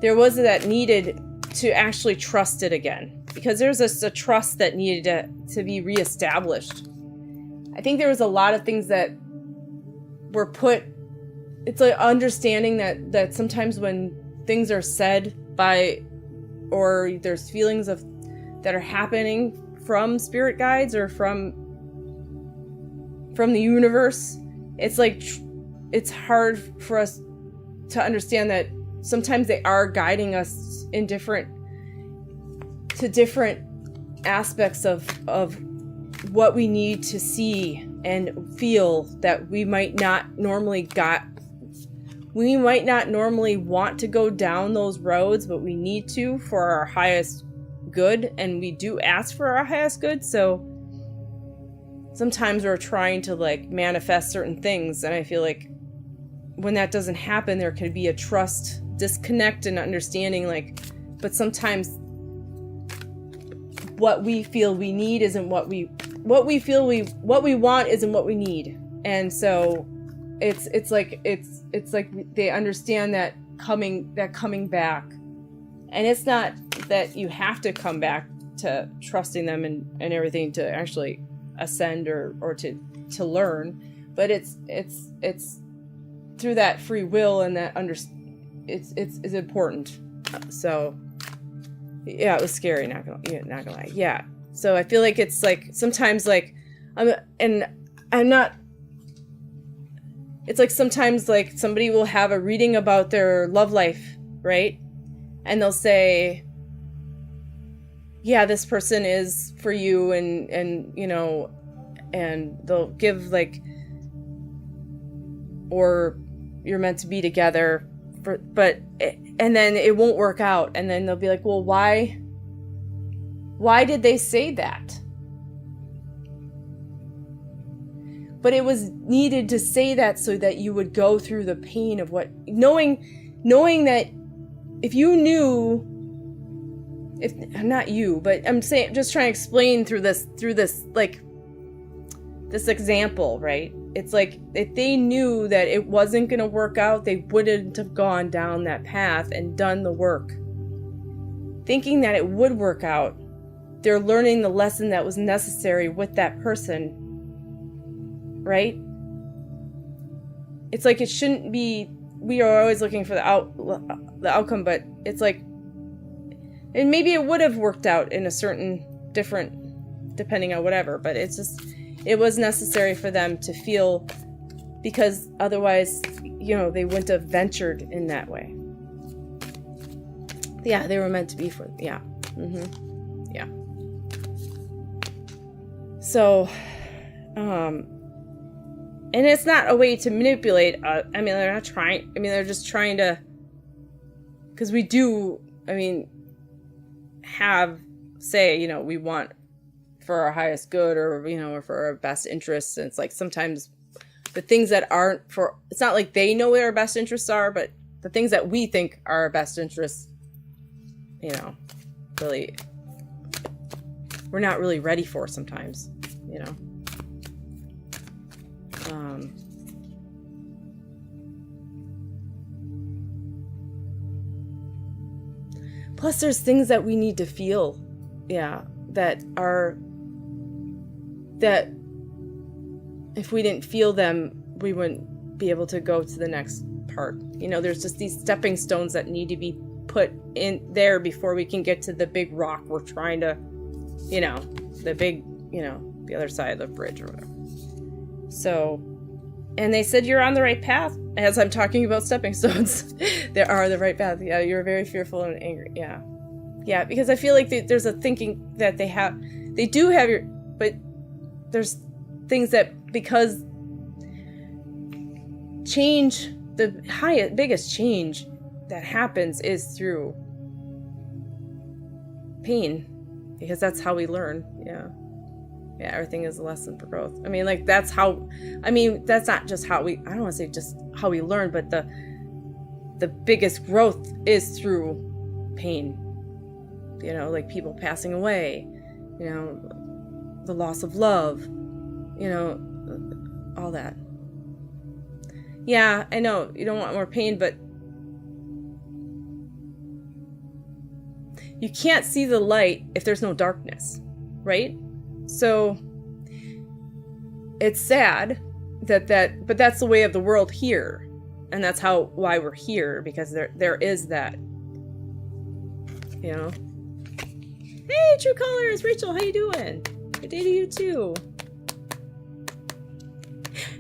there was that needed to actually trust it again, because there's a trust that needed to be reestablished. I think there was a lot of things that we're put, it's like understanding that sometimes when things are said by, or there's feelings that are happening from spirit guides or from the universe, it's like, it's hard for us to understand that sometimes they are guiding us in different aspects of what we need to see and feel that we might not normally want to go down those roads, but we need to for our highest good, and we do ask for our highest good. So sometimes we're trying to like manifest certain things, and I feel like when that doesn't happen, there can be a trust disconnect and understanding, like, but sometimes what we feel we need isn't what we want isn't what we need. And so it's like they understand that coming back. And it's not that you have to come back to trusting them and everything to actually ascend or to learn, but it's through that free will, and that it's important. So yeah, it was scary, not gonna lie. Yeah. So I feel like it's like sometimes like it's like sometimes like somebody will have a reading about their love life, right? And they'll say, yeah, this person is for you, and you know, and they'll give like, or you're meant to be together, and then it won't work out, and then they'll be like, well, why did they say that? But it was needed to say that so that you would go through the pain of what, knowing that if you knew, if not you, but I'm saying, just trying to explain through this like this example, right? It's like, if they knew that it wasn't going to work out, they wouldn't have gone down that path and done the work. Thinking that it would work out, they're learning the lesson that was necessary with that person, right? It's like, it shouldn't be, we are always looking for the outcome, but it's like, and maybe it would have worked out in a certain different, depending on whatever, but it's just, it was necessary for them to feel, because otherwise, you know, they wouldn't have ventured in that way. Yeah, they were meant to be for, yeah. Mm-hmm. Yeah. So, and it's not a way to manipulate, I mean, they're not trying, I mean, they're just trying to, because we do, I mean, say, you know, we want for our highest good, or, you know, or for our best interests. And it's like, sometimes the things that aren't for, it's not like they know what our best interests are, but the things that we think are our best interests, you know, really, we're not really ready for sometimes, you know. Plus there's things that we need to feel, yeah, that if we didn't feel them, we wouldn't be able to go to the next part. You know, there's just these stepping stones that need to be put in there before we can get to the big rock we're trying to, you know, the big, you know, the other side of the bridge or whatever. So, and they said you're on the right path as I'm talking about stepping stones. They are the right path. Yeah, you're very fearful and angry. Yeah. Yeah, because I feel like there's a thinking that they do have your, but there's things that, because change, the biggest change that happens is through pain, because that's how we learn. Yeah, everything is a lesson for growth. I mean, like, that's how, I mean, that's not just how we, I don't want to say just how we learn, but the biggest growth is through pain. You know, like people passing away, you know, the loss of love, you know, all that. Yeah, I know you don't want more pain, but you can't see the light if there's no darkness, right? So it's sad but that's the way of the world here. And that's why we're here, because there is that, you know. Hey, True Colors, Rachel, how you doing? Good day to you too.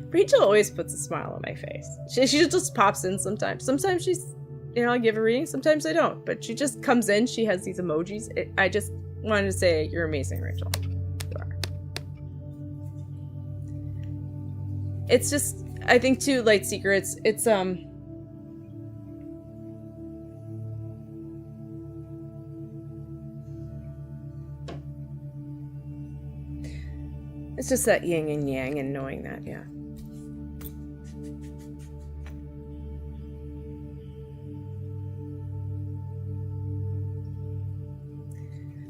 Rachel always puts a smile on my face. She just pops in sometimes. Sometimes she's, you know, I give a reading, sometimes I don't. But she just comes in, she has these emojis. I just wanted to say, you're amazing, Rachel. You are. It's just, I think too, Lightseeker, it's just that yin and yang and knowing that, yeah.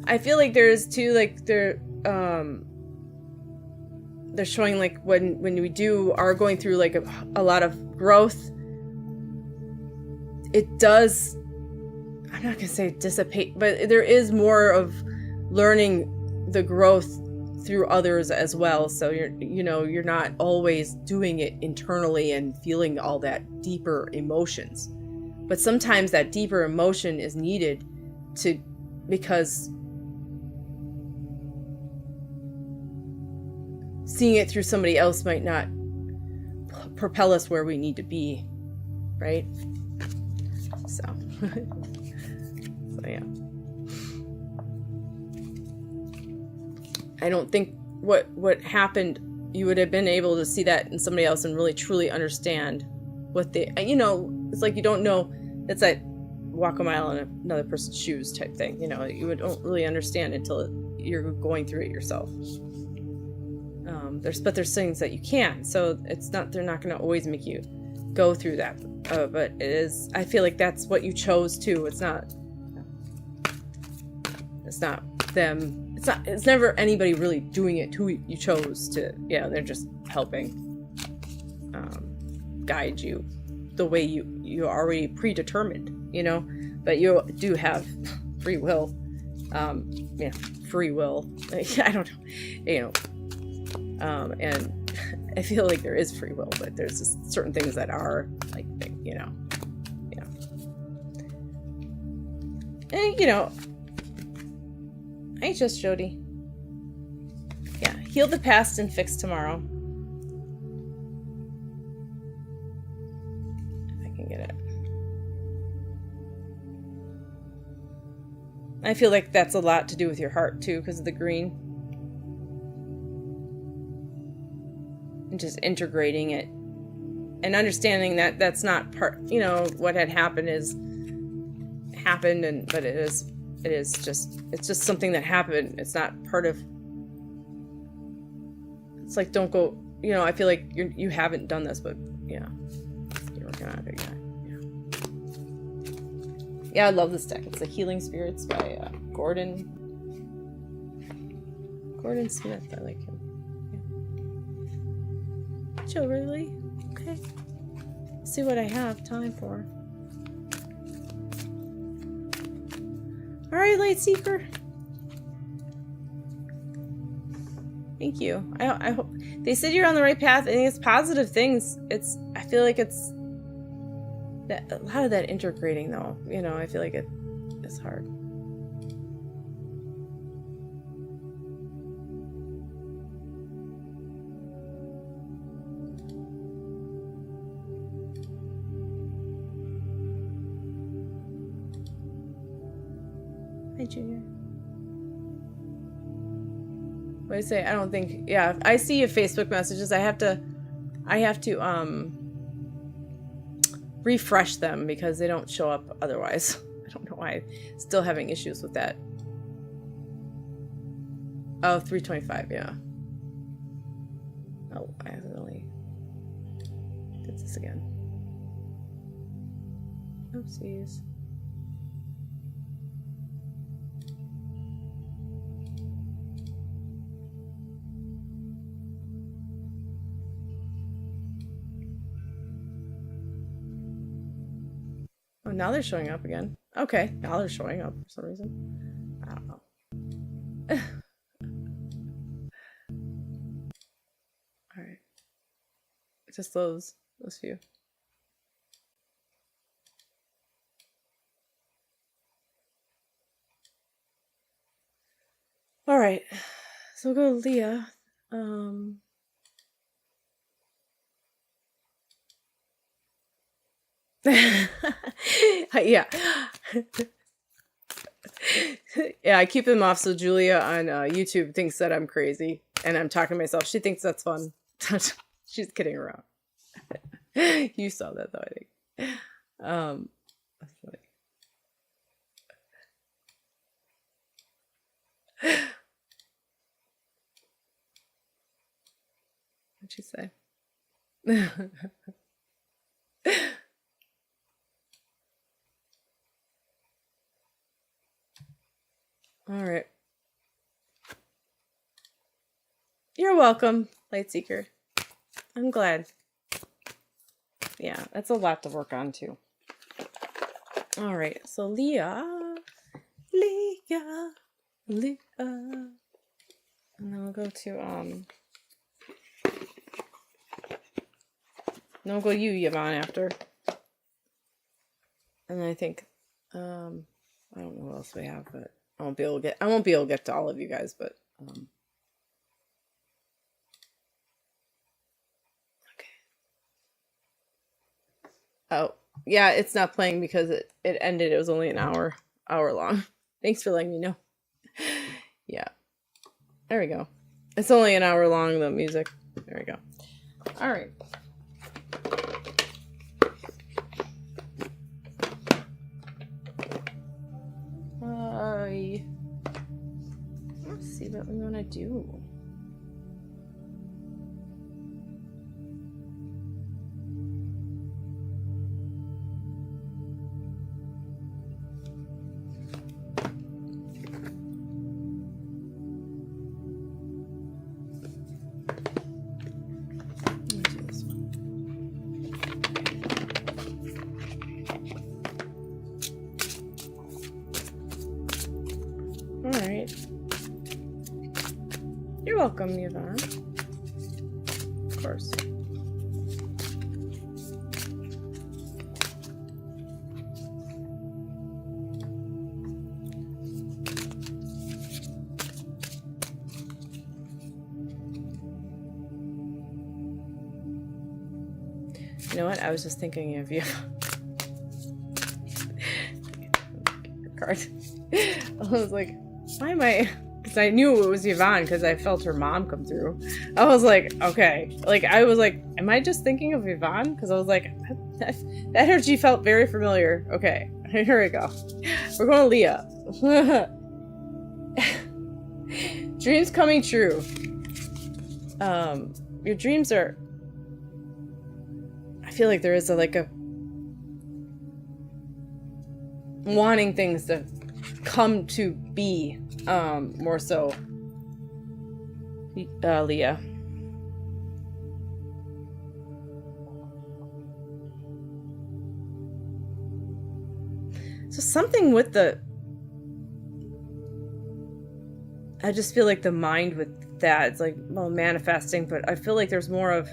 I feel like there's too, like, they're showing, like, when we are going through, like, a lot of growth, it does, I'm not gonna say dissipate, but there is more of learning the growth through others as well. So you're not always doing it internally and feeling all that deeper emotions, but sometimes that deeper emotion is needed because seeing it through somebody else might not propel us where we need to be, right? So yeah. I don't think what happened, you would have been able to see that in somebody else and really truly understand what they, you know, it's like you don't know, it's like walk a mile in another person's shoes type thing, you know, you don't really understand until you're going through it yourself. There's things that you can, so they're not going to always make you go through that, but it is, I feel like that's what you chose to. It's not them, it's never anybody really doing it who you chose to. Yeah, they're just helping guide you the way you already predetermined, you know, but you do have free will. Free will. I don't know, you know. And I feel like there is free will, but there's just certain things that are like, you know, yeah. And, you know, hey, just Jody. Yeah, heal the past and fix tomorrow. If I can get it. I feel like that's a lot to do with your heart too, because of the green. And just integrating it and understanding that that's not part, you know, what had happened happened, but it's just something that happened. It's not part of, it's like, don't go, you know, I feel like you haven't done this, but yeah, you're working on it, big guy. Yeah, I love this deck. It's the Healing Spirits by Gordon Smith. I like him. Joe, really? Okay. Let's see what I have time for. Alright, Lightseeker. Thank you. I hope they said you're on the right path. I think it's positive things. I feel like it's that, a lot of that integrating though. You know, I feel like it's hard. Hi, Junior. What do I say? I don't think, yeah, I see your Facebook messages. I have to refresh them because they don't show up otherwise. I don't know why. I'm still having issues with that. Oh, 325, yeah. Oh, I accidentally did this again. Oopsies. Oh, now they're showing up again. Okay, now they're showing up for some reason. I don't know. Alright. Just those few. All right, so we'll go to Leah. Yeah. Yeah, I keep them off so Julia on YouTube thinks that I'm crazy and I'm talking to myself. She thinks that's fun. She's kidding around. You saw that though, I think. That's funny. What'd she say? All right. You're welcome, Lightseeker. I'm glad. Yeah, that's a lot to work on too. All right, so Leah. And then we'll go to then we'll go you, Yvonne, after. And then I think I don't know what else we have, but I won't be able to get to all of you guys, but okay. Oh, yeah, it's not playing because it ended. It was only an hour long. Thanks for letting me know. Yeah. There we go. It's only an hour long, the music. There we go. All right. Let's see what we want to do. You're welcome, Yvonne. Of course. You know what? I was just thinking of you. Card. I was like, why am I... Because I knew it was Yvonne because I felt her mom come through. I was like, okay. Like, I was like, am I just thinking of Yvonne? Because I was like, that energy felt very familiar. Okay, here we go. We're going to Leah. Dreams coming true. Your dreams are... I feel like there is a wanting things to come to be. More so, Leah. So something with I just feel like the mind with that, it's like, well, manifesting, but I feel like there's more of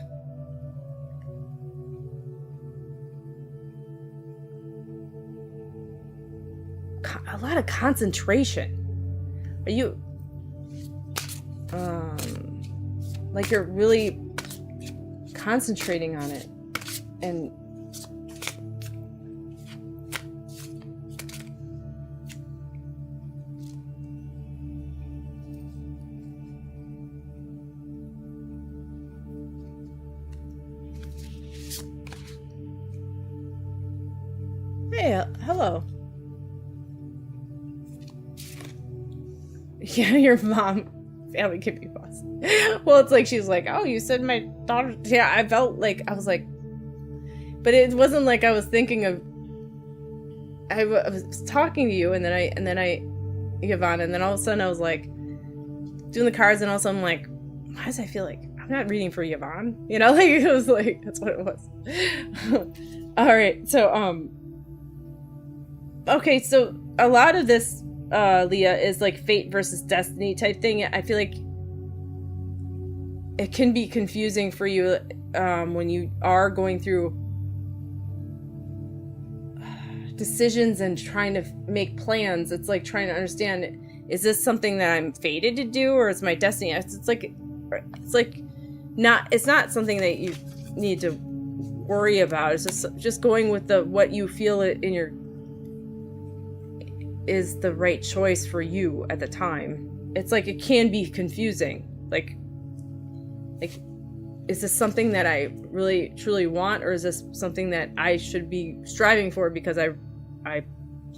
a lot of concentration. Are you like you're really concentrating on it and hey, hello. Yeah, your mom, family can be boss. Well, it's like, she's like, oh, you said my daughter. Yeah, I felt like, I was like, but it wasn't like I was thinking of, I was talking to you and then I, Yvonne, and then all of a sudden I was like, doing the cards and all of a sudden I'm like, why does I feel like, I'm not reading for Yvonne? You know, like, it was like, that's what it was. All right, so, okay, so a lot of this, Leah, is like fate versus destiny type thing. I feel like it can be confusing for you when you are going through decisions and trying to make plans, it's like trying to understand, is this something that I'm fated to do, or is my destiny? It's not something that you need to worry about. It's just going with what you feel in your is the right choice for you at the time. It's like, it can be confusing. Like, is this something that I really truly want, or is this something that I should be striving for because I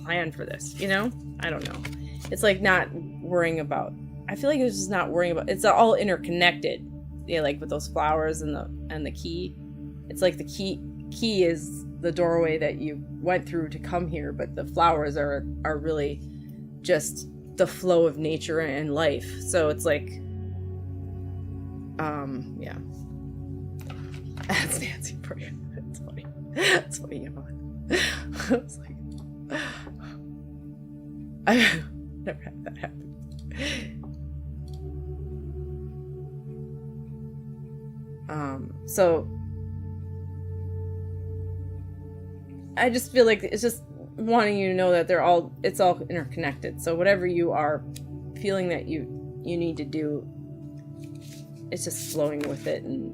planned for this, I don't know. It's like not worrying about, I feel like it's just not worrying about, it's all interconnected. Like with those flowers and the key. It's like the key is the doorway that you went through to come here, but the flowers are really just the flow of nature and life. So it's like, yeah. That's Nancy for you. It's funny. It's funny, it's like, I've never had that happen. So I just feel like it's just wanting you to know that it's all interconnected. So whatever you are feeling that you need to do, it's just flowing with it. And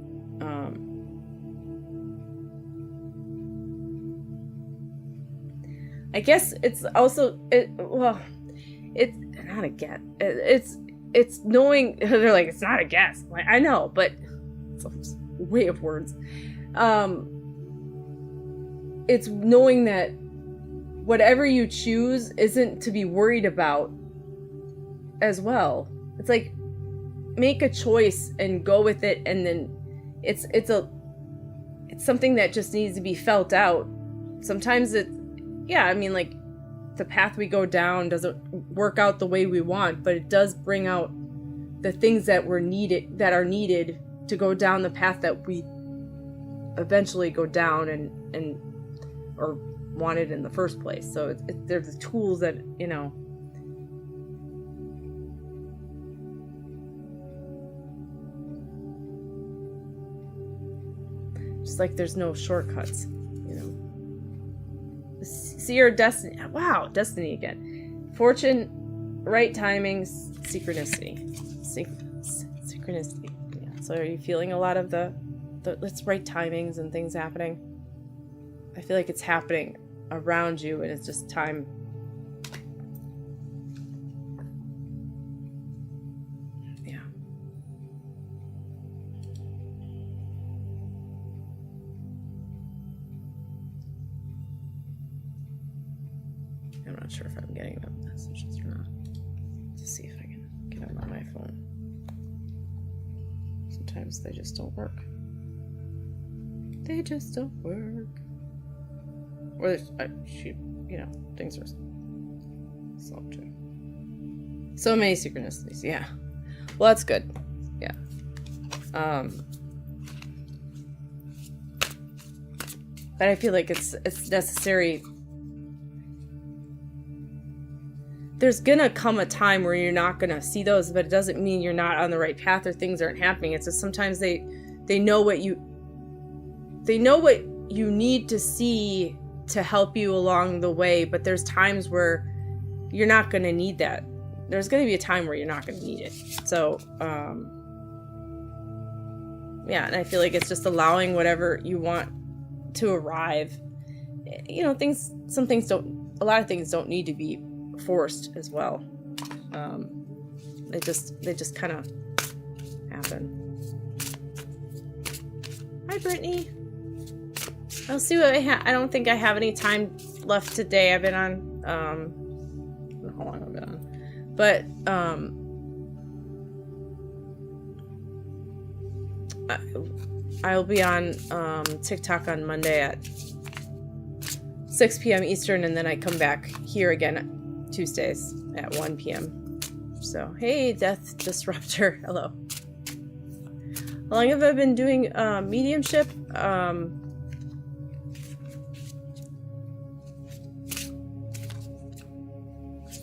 I guess it's also it's not a guess. It's knowing. They're like, it's not a guess. Like, I know, but it's a way of words. It's knowing that whatever you choose isn't to be worried about as well. It's like, make a choice and go with it, and then it's something that just needs to be felt out. Sometimes like the path we go down doesn't work out the way we want, but it does bring out the things that are needed to go down the path that we eventually go down and or wanted in the first place. So they're the tools that, just like there's no shortcuts, See your destiny. Wow, destiny again. Fortune, right timings, synchronicity. Synchronicity. Yeah. So are you feeling a lot of the right timings and things happening? I feel like it's happening around you, and it's just time. Yeah. I'm not sure if I'm getting the messages or not. Let's see if I can get them on my phone. Sometimes they just don't work. They just don't work. Or things are slow too. So many synchronicities, yeah. Well, that's good. Yeah. But I feel like it's necessary. There's gonna come a time where you're not gonna see those, but it doesn't mean you're not on the right path or things aren't happening. It's just sometimes they know what you need to see to help you along the way, but there's times where you're not gonna need that. There's gonna be a time where you're not gonna need it. So yeah, and I feel like it's just allowing whatever you want to arrive. A lot of things don't need to be forced as well. They just kind of happen. Hi, Brittany. I'll see what I have. I don't think I have any time left today. I've been on, I don't know how long I've been on, but I'll be on TikTok on Monday at 6 p.m. Eastern, and then I come back here again Tuesdays at 1 p.m. So, hey, Death Disruptor. Hello. How long have I been doing mediumship?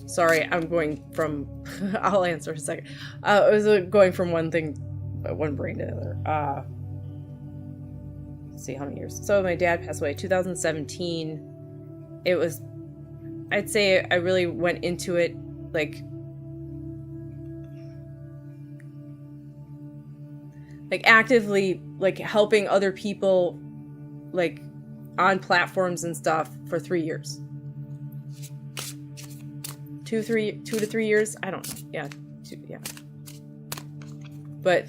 Sorry, I'm going from... I'll answer in a second. I was going from one brain to the other. let's see how many years. So my dad passed away 2017. It was, I'd say I really went into it like actively like helping other people like on platforms and stuff for 3 years. 2 to 3 years. I don't know. Yeah. Yeah. But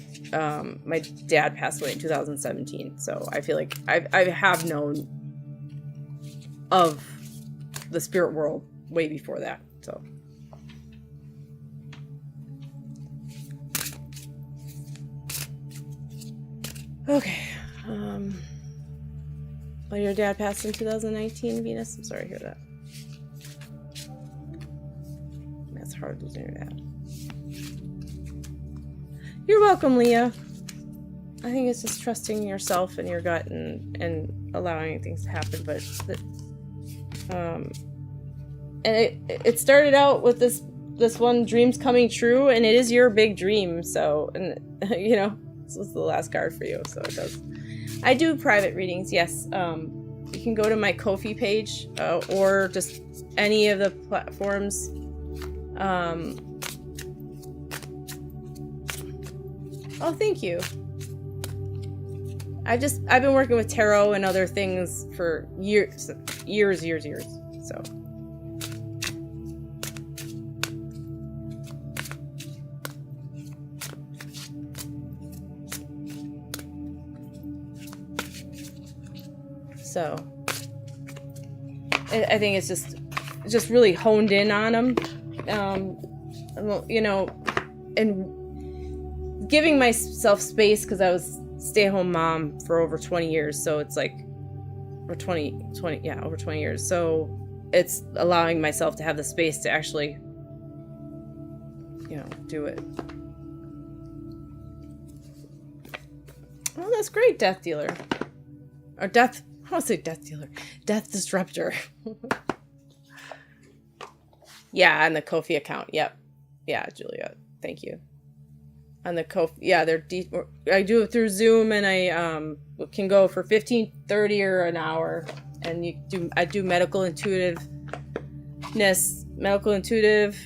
my dad passed away in 2017, so I feel like I have known of the spirit world way before that. So okay. Well, your dad passed in 2019, Venus. I'm sorry to hear that. That's hard losing your dad. You're welcome, Leah. I think it's just trusting yourself and your gut and allowing things to happen. But and it started out with this one, dreams coming true, and it is your big dream. So, and you know, this was the last card for you. So it does. I do private readings. Yes. You can go to my Ko-fi page or just any of the platforms. Oh, thank you. I've been working with tarot and other things for years. So. So. I think it's just really honed in on them. You know, and giving myself space because I was stay-at-home mom for over 20 years. So it's like, or 20, over 20 years. So it's allowing myself to have the space to actually, you know, do it. Oh, that's great, Death Dealer. Or Death, I want to say Death Dealer. Death Disruptor. Yeah, on the Ko-fi account. Yep. Yeah, Julia. Thank you. On the Ko-fi, yeah, I do it through Zoom, and I can go for 15, 30 or an hour. And I do medical intuitive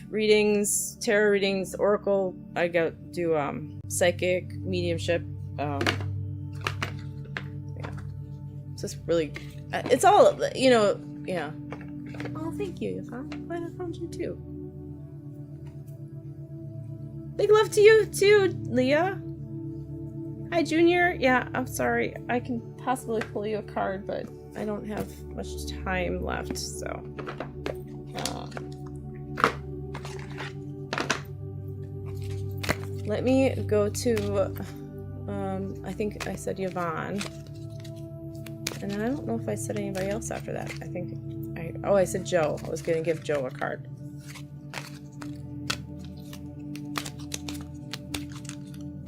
readings, tarot readings, oracle. I do psychic, mediumship. Yeah. It's just really, it's all, you know, yeah. Oh, thank you. I'm glad I found you too. Big love to you too, Leah. Hi, Junior. Yeah, I'm sorry. I can possibly pull you a card, but I don't have much time left, so. Let me go to, I think I said Yvonne. And then I don't know if I said anybody else after that. I think I said Joe. I was going to give Joe a card.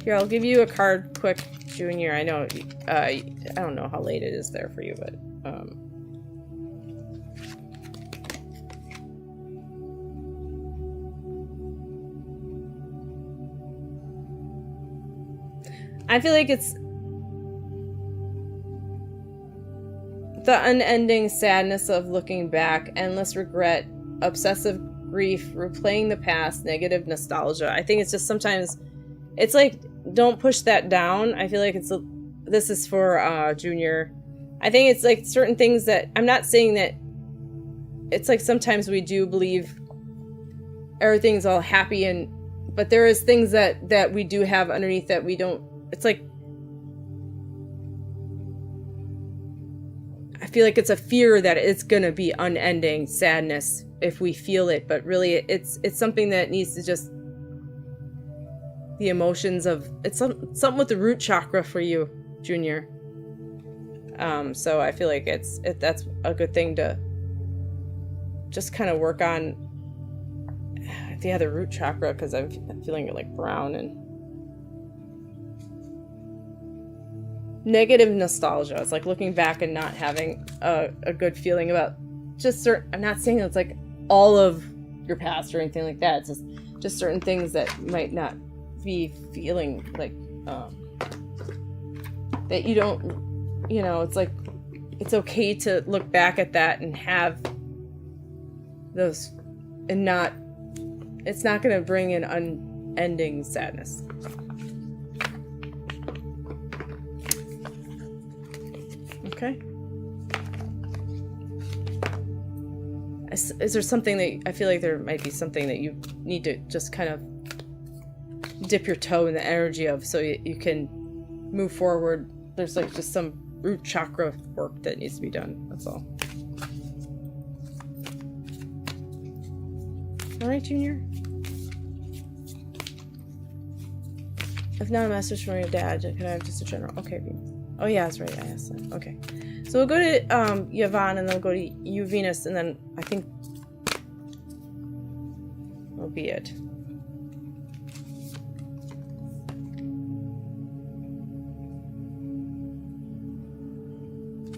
Here, I'll give you a card quick, Junior. I know, I don't know how late it is there for you, but, I feel like it's the unending sadness of looking back, endless regret, obsessive grief, replaying the past, negative nostalgia. I think it's just sometimes, it's like, don't push that down. I feel like this is for Junior. I think it's like certain things that, I'm not saying that, it's like sometimes we do believe everything's all happy, but there is things that we do have underneath that we don't, it's like, I feel like it's a fear that it's going to be unending sadness if we feel it, but really it's something that needs to just, the emotions of, it's something with the root chakra for you, Junior. So I feel like that's a good thing to just kind of work on. Yeah, the root chakra, because I'm feeling it like brown and negative nostalgia. It's like looking back and not having a good feeling about just certain, I'm not saying it's like all of your past or anything like that. It's just certain things that might not be feeling like that you don't you know, it's like, it's okay to look back at that and have those, and not, it's not going to bring an unending sadness. Okay. Is there something that, I feel like there might be something that you need to just kind of dip your toe in the energy of, so you can move forward. There's like just some root chakra work that needs to be done. That's all. All right, Junior. If not a message from your dad, can I have just a general? Okay. Oh yeah, that's right. I asked that. Okay. So we'll go to Yvonne, and then we'll go to you, Venus, and then I think that'll be it.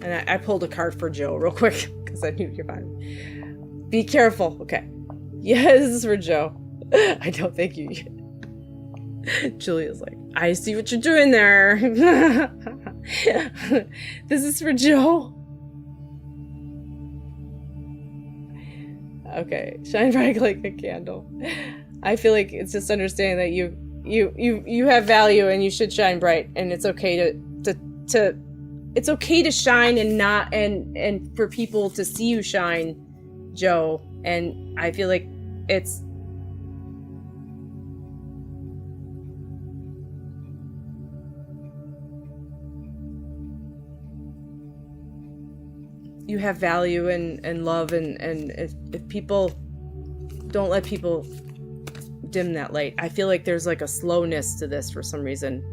And I pulled a card for Joe real quick because I knew you're fine. Be careful. Okay. Yes, this is for Joe. I don't think you. Julia's like, I see what you're doing there. This is for Joe. Okay, shine bright like a candle. I feel like it's just understanding that you have value and you should shine bright, and it's okay to it's okay to shine and not and for people to see you shine, Joe. And I feel like it's you have value and love, and if people don't let people dim that light. I feel like there's like a slowness to this for some reason,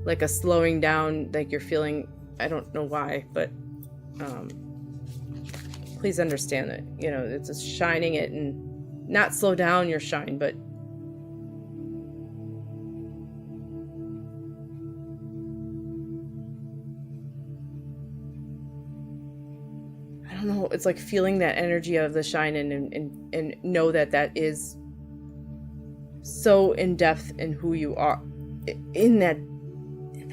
like a slowing down, like you're feeling, I don't know why, but please understand that, you know, it's just shining it and not slow down your shine, but I don't know, it's like feeling that energy of the shine and know that that is so in depth in who you are, in that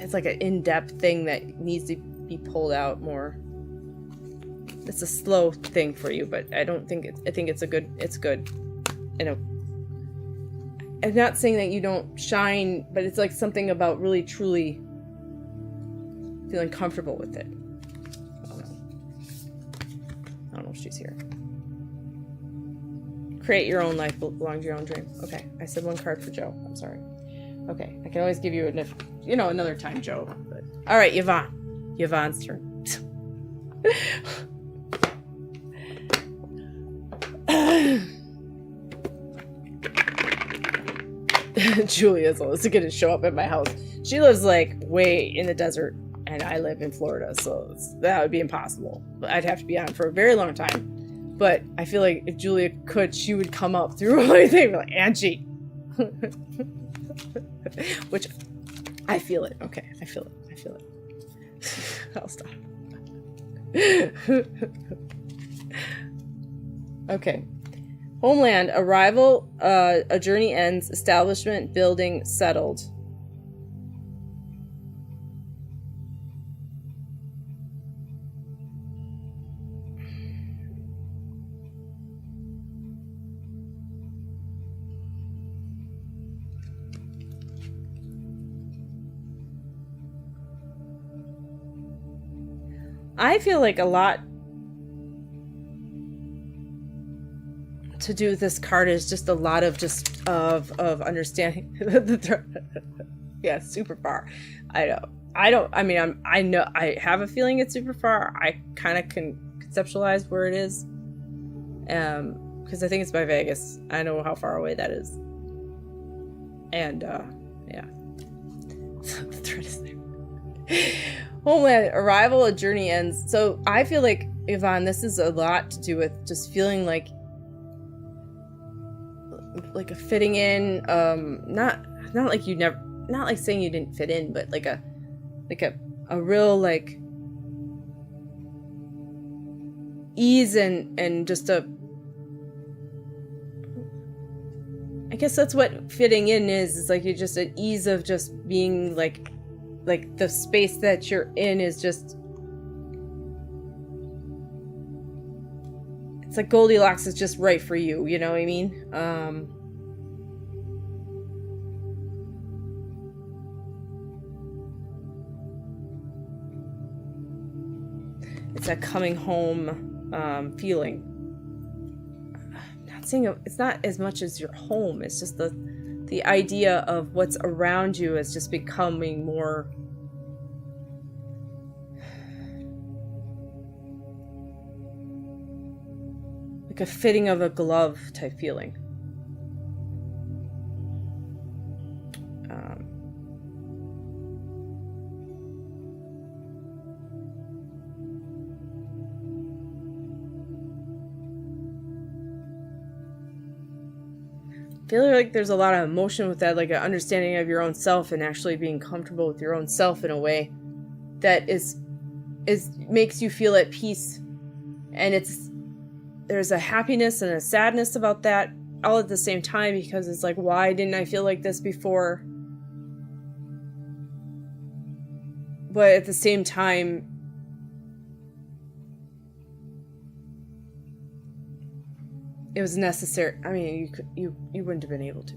it's like an in-depth thing that needs to be pulled out more. It's a slow thing for you, but I don't think I think it's good. You know, I'm not saying that you don't shine, but it's like something about really truly feeling comfortable with it. I don't know if she's here. Create your own life, belong to your own dream. Okay, I said one card for Joe. I'm sorry. Okay, I can always give you another time, Joe. But all right, Yvonne. Yvonne's turn. Julia's going to show up at my house. She lives like way in the desert, and I live in Florida, so that would be impossible. I'd have to be on for a very long time. But I feel like if Julia could, she would come up through everything like Angie. Which I feel it. Okay, I feel it. I'll stop. Okay. Homeland, arrival, a journey ends, establishment, building, settled. I feel like a lot to do with this card is just a lot of understanding. Yeah, super far. I know. I have a feeling it's super far. I kind of can conceptualize where it is. Because I think it's by Vegas. I know how far away that is. And, yeah. The thread is there. Homeland, arrival, a journey ends. So I feel like, Yvonne, this is a lot to do with just feeling like a fitting in, not like you never, not like saying you didn't fit in, but like a real like ease and just a, I guess that's what fitting in is like you're just an ease of just being like the space that you're in is just it's like Goldilocks is just right for you, you know what I mean? It's that coming home feeling. I'm not saying it's not as much as your home. It's just the idea of what's around you is just becoming more like a fitting of a glove type feeling. I feel like there's a lot of emotion with that, like an understanding of your own self and actually being comfortable with your own self in a way that is makes you feel at peace. And there's a happiness and a sadness about that all at the same time, because it's like, why didn't I feel like this before? But at the same time, it was necessary. I mean, you wouldn't have been able to.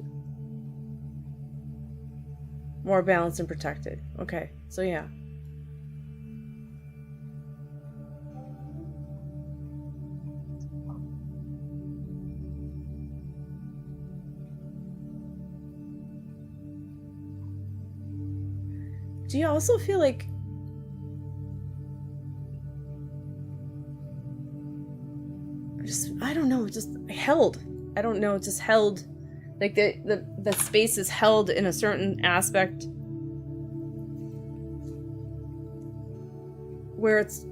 More balanced and protected. Okay, so yeah. Do you also feel like I don't know, just held. I don't know, just held. Like the space is held in a certain aspect where it's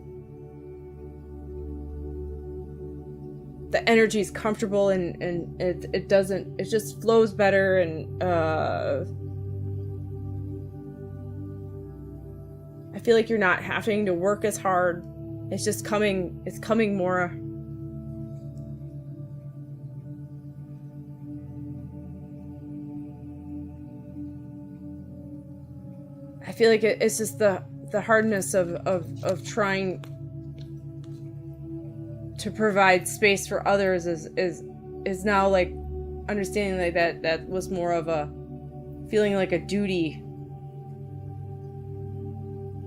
the energy is comfortable and it just flows better, and I feel like you're not having to work as hard. It's coming more. I feel like it's just the hardness of trying to provide space for others is now like understanding like that was more of a feeling like a duty.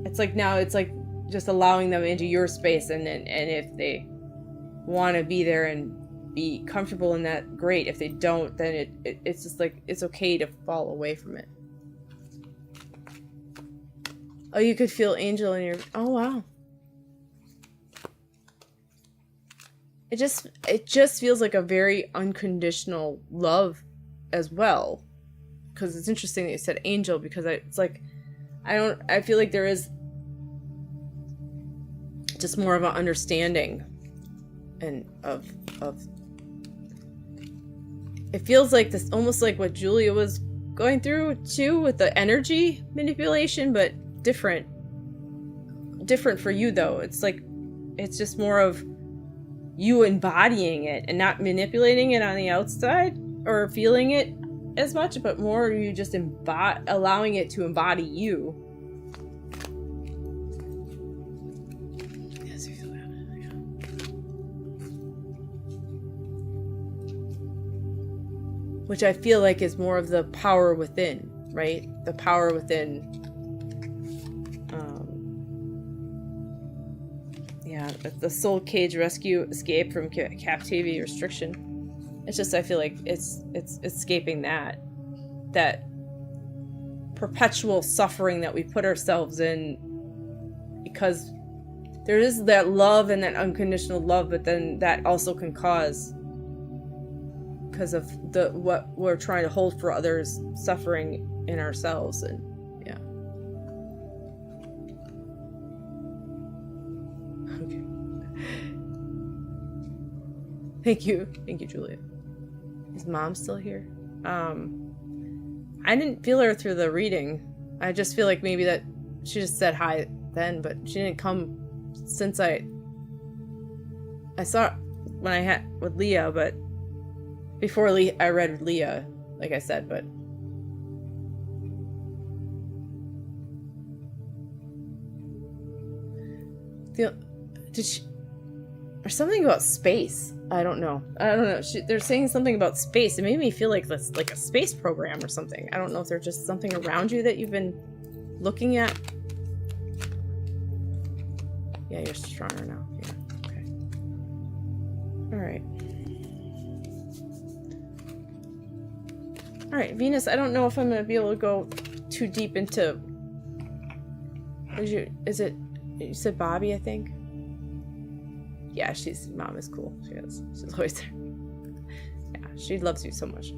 It's like now it's like just allowing them into your space, and if they want to be there and be comfortable in that, great. If they don't, then it's just like it's okay to fall away from it. Oh, you could feel Angel in your... Oh, wow. It just feels like a very unconditional love as well. Because it's interesting that you said Angel, because it's like... I feel like there is just more of an understanding and of it feels like this, almost like what Julia was going through too, with the energy manipulation, but different for you though. It's like it's just more of you embodying it and not manipulating it on the outside or feeling it as much, but more you just allowing it to embody you. Yes, you feel that. Yeah. Which I feel like is more of the power within, right? The power within. Yeah, the soul cage rescue, escape from captivity, restriction. It's just, I feel like it's escaping that perpetual suffering that we put ourselves in, because there is that love and that unconditional love, but then that also can cause, because of what we're trying to hold for others, suffering in ourselves. And yeah. Okay. Thank you, Julia. Is Mom still here? I didn't feel her through the reading. I just feel like maybe that she just said hi then, but she didn't come since I saw it when I had with Leah, but before I read with Leah, like I said, but did she, or something about space. I don't know. They're saying something about space. It made me feel like this, like a space program or something. I don't know if there's just something around you that you've been looking at. Yeah, you're stronger now. Yeah. Okay. All right. All right, Venus. I don't know if I'm gonna be able to go too deep into. Is it? You said Bobby, I think. Yeah, mom is cool. She is. She's always there. Yeah, she loves you so much.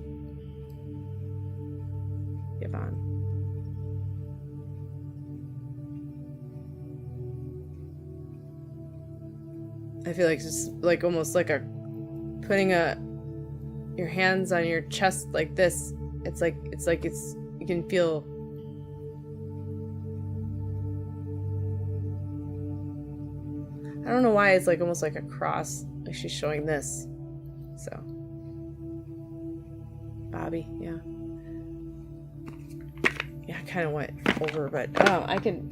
Yvonne. I feel like it's like almost like putting your hands on your chest like this. It's like you can feel. I don't know why it's like almost like a cross, like she's showing this. So, Bobby, yeah, I kind of went over, but I can.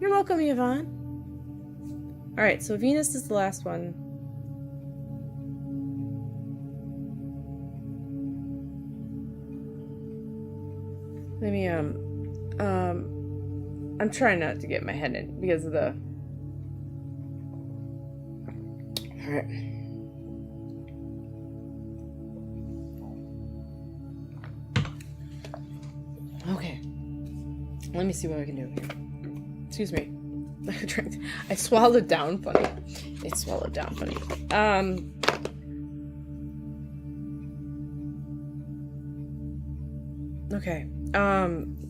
You're welcome, Yvonne. Alright, so Venus is the last one. Let me, I'm trying not to get my head in because of the... Alright. Okay. Let me see what I can do here. Excuse me. I swallowed down funny. It swallowed down funny. Okay.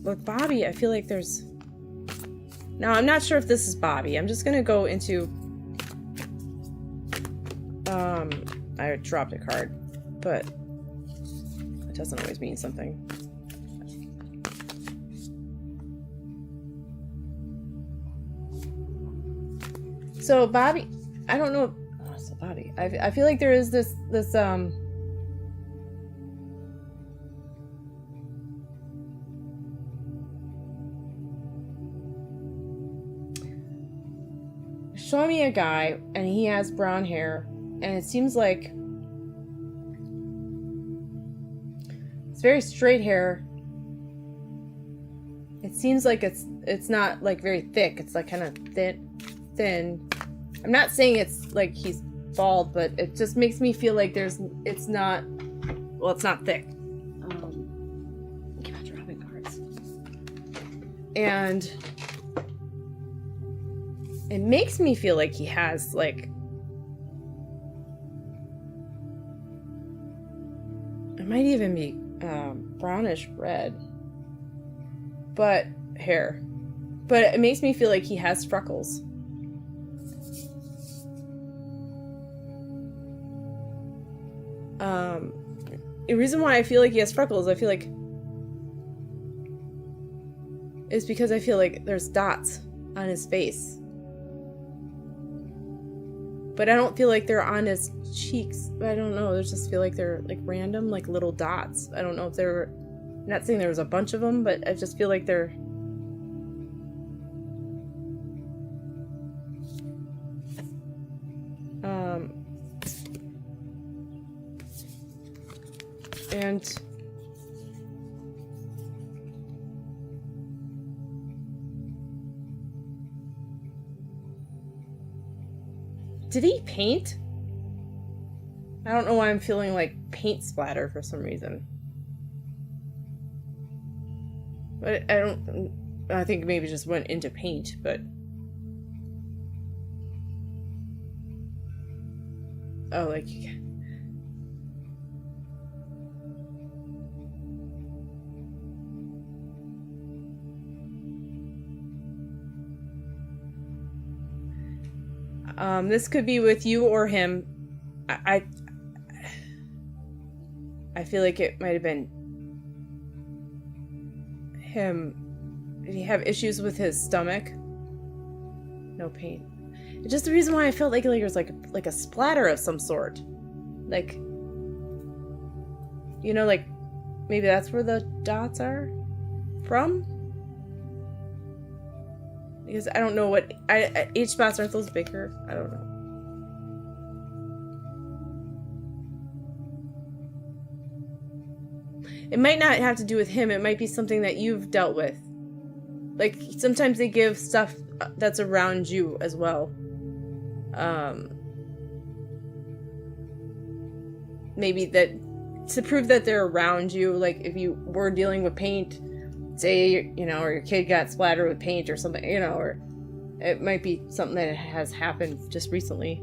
With Bobby, I feel like there's... Now, I'm not sure if this is Bobby. I'm just gonna go into... I dropped a card, but it doesn't always mean something. So Bobby, I don't know. Oh, so Bobby, I feel like there is this show me a guy and he has brown hair and it seems like it's very straight hair. It seems like it's not like very thick. It's like kind of thin. I'm not saying it's like he's bald, but it just makes me feel like it's not thick. Keep dropping cards. And it makes me feel like he has like it might even be brownish red, but hair. But it makes me feel like he has freckles. The reason why I feel like he has freckles, is because I feel like there's dots on his face. But I don't feel like they're on his cheeks. I don't know. I just feel like they're like random, like little dots. I don't know if they're... I'm not saying there was a bunch of them, but I just feel like they're... And did he paint? I don't know why I'm feeling like paint splatter for some reason. But I think maybe just went into paint, but oh, like this could be with you or him. I feel like it might have been him. Did he have issues with his stomach? No pain. It's just the reason why I felt like there was like a splatter of some sort. Like, you know, like maybe that's where the dots are from? Because I don't know what H spots, aren't those bigger? I don't know. It might not have to do with him. It might be something that you've dealt with. Like, sometimes they give stuff that's around you as well. Maybe that to prove that they're around you. Like, if you were dealing with paint, say, you know, or your kid got splattered with paint or something, you know, or it might be something that has happened just recently.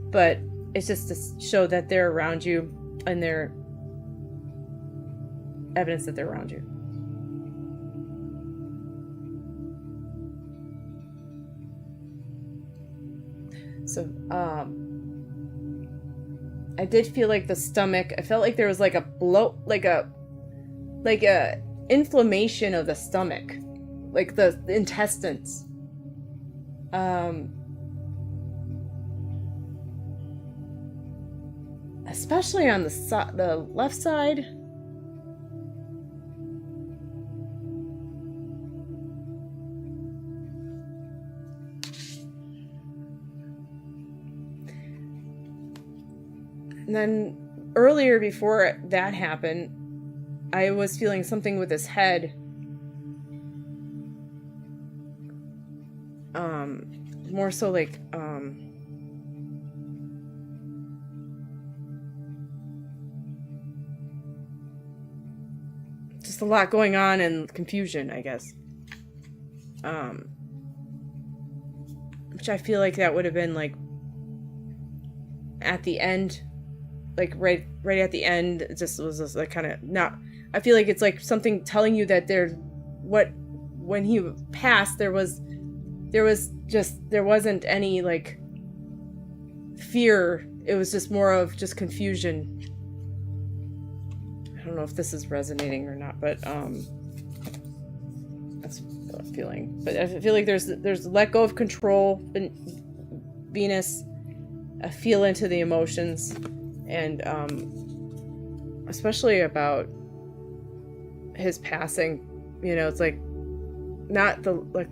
But it's just to show that they're around you and they're evidence that they're around you. So, I did feel like the stomach, I felt like there was like a like a inflammation of the stomach, like the intestines. Especially on the left side. And then earlier, before that happened, I was feeling something with his head. More so like, just a lot going on and confusion, I guess. Which I feel like that would have been like at the end. Like right at the end, it just was just like kind of not. I feel like it's like something telling you that when he passed, there wasn't any like fear. It was just more of just confusion. I don't know if this is resonating or not, but that's what I'm feeling. But I feel like there's let go of control, Venus. I feel into the emotions. And especially about his passing, you know, it's like not the like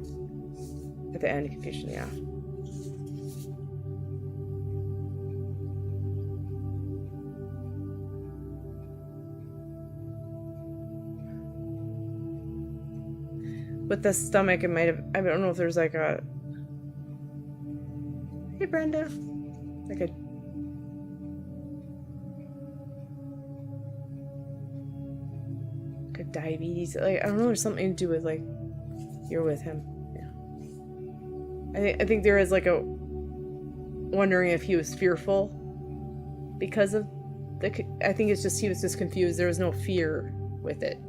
at the end confusion, yeah. With the stomach, it might have. I don't know if there's like a. Hey, Brenda, like a. Diabetes, like I don't know, there's something to do with like you're with him. Yeah, I think there is like a wondering if he was fearful because of the. I think it's just he was just confused. There was no fear with it.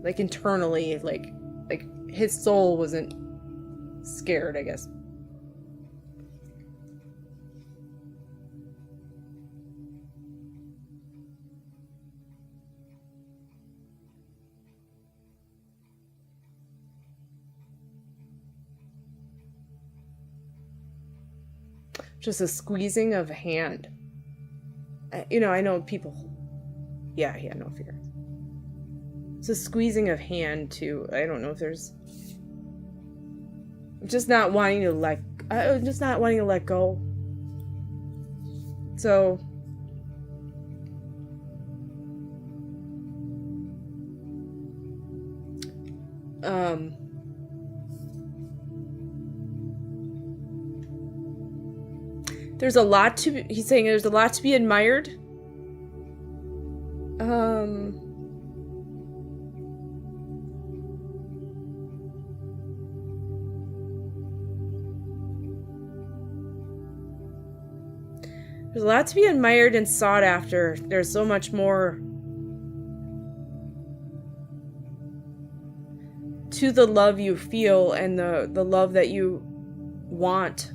Like internally, like his soul wasn't scared, I guess. Just a squeezing of a hand. You know, I know people. Yeah, no fear. It's a squeezing of hand too. I don't know if there's. Just not wanting to let. Just not wanting to let go. So. There's a lot to. He's saying there's a lot to be admired. There's a lot to be admired and sought after. There's so much more to the love you feel and the love that you want.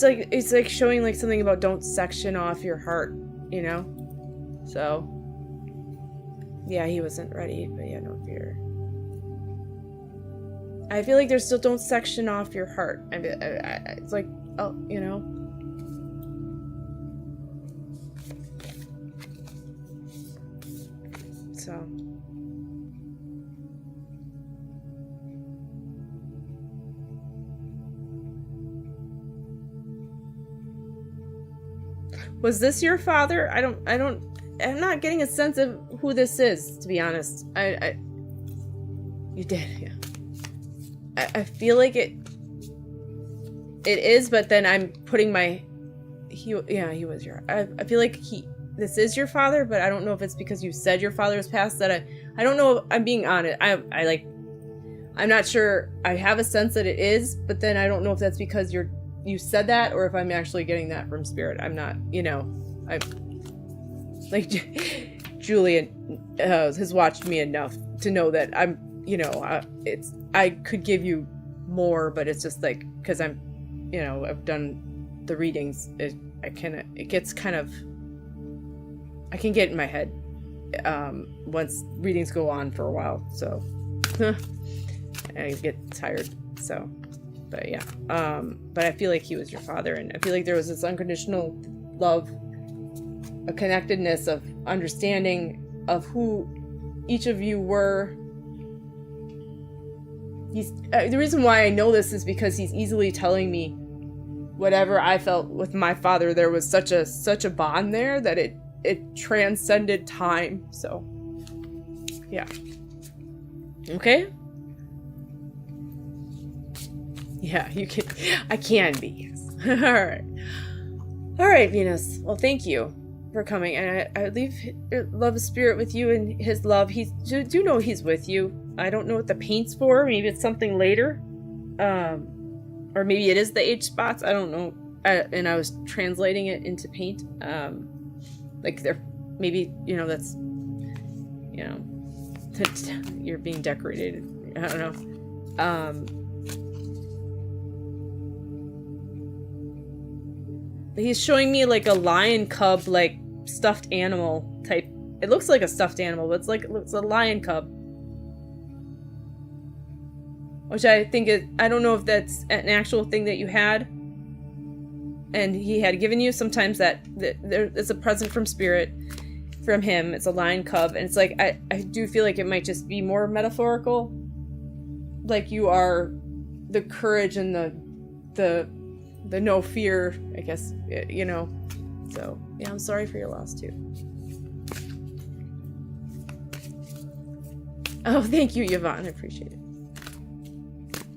It's like showing like something about don't section off your heart, you know? So Yeah, he wasn't ready, but yeah, no fear. I feel like there's still, don't section off your heart. It's like, oh, you know. So. Was this your father? I'm not getting a sense of who this is, to be honest. You did, yeah. I feel like it is, but then I'm putting he was your, I feel like this is your father, but I don't know if it's because you said your father's passed that I don't know. I'm being honest. I'm not sure. I have a sense that it is, but then I don't know if that's because you said that or if I'm actually getting that from spirit. I'm not, I like Julia has watched me enough to know that I'm, I could give you more, but it's just like, cause I'm, I've done the readings. It gets kind of, I can get in my head, once readings go on for a while. So I get tired. So, but yeah. But I feel like he was your father, and I feel like there was this unconditional love, a connectedness of understanding of who each of you were. The reason why I know this is because he's easily telling me whatever I felt with my father. There was such a bond there that it transcended time. So, yeah. Okay. Yeah, you can. I can be. Yes. All right, Venus. Well, thank you for coming, and I leave love spirit with you and his love. Do know he's with you. I don't know what the paint's for. Maybe it's something later, or maybe it is the H spots. I don't know. And I was translating it into paint. Like there, maybe that's that you're being decorated. I don't know. He's showing me like a lion cub, like stuffed animal type. It looks like a stuffed animal, but it's a lion cub. Which I think I don't know if that's an actual thing that you had. And he had given you. Sometimes it's a present from spirit, from him. It's a lion cub. And it's like, I do feel like it might just be more metaphorical. Like you are the courage and the no fear, I guess, So, yeah, I'm sorry for your loss, too. Oh, thank you, Yvonne. I appreciate it.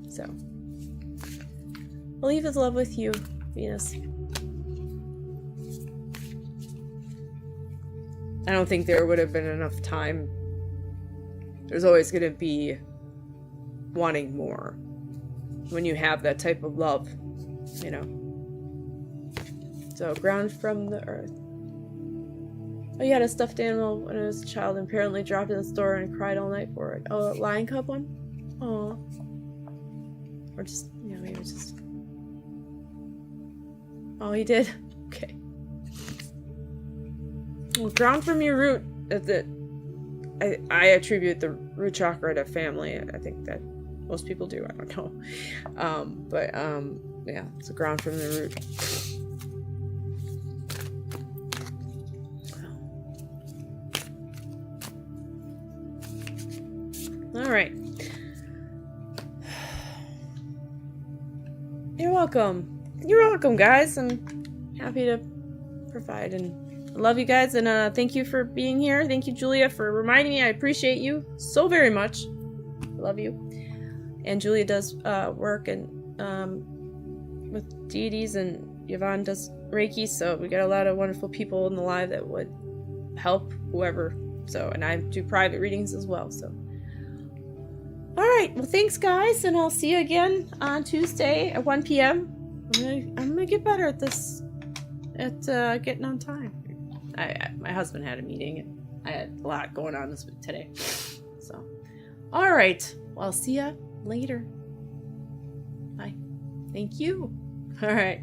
So, I'll leave his love with you, Venus. I don't think there would have been enough time. There's always going to be wanting more when you have that type of love. So ground from the earth. Oh, you had a stuffed animal when I was a child and apparently dropped in the store and cried all night for it. Oh, a lion cub one? Aw. Or just, maybe just... Oh, he did? Okay. Well, ground from your root. I attribute the root chakra to family. I think that most people do. I don't know. Yeah, it's a ground from the root. All right. You're welcome. You're welcome, guys. I'm happy to provide, and I love you guys, and thank you for being here. Thank you, Julia, for reminding me. I appreciate you so very much. I love you. And Julia does work and with deities, and Yvonne does Reiki, so we got a lot of wonderful people in the live that would help whoever. So, and I do private readings as well. So, all right. Well, thanks, guys, and I'll see you again on Tuesday at 1 p.m. I'm gonna get better at this, at getting on time. My husband had a meeting, and I had a lot going on this week today. So, all right. Well, I'll see ya later. Bye. Thank you. All right.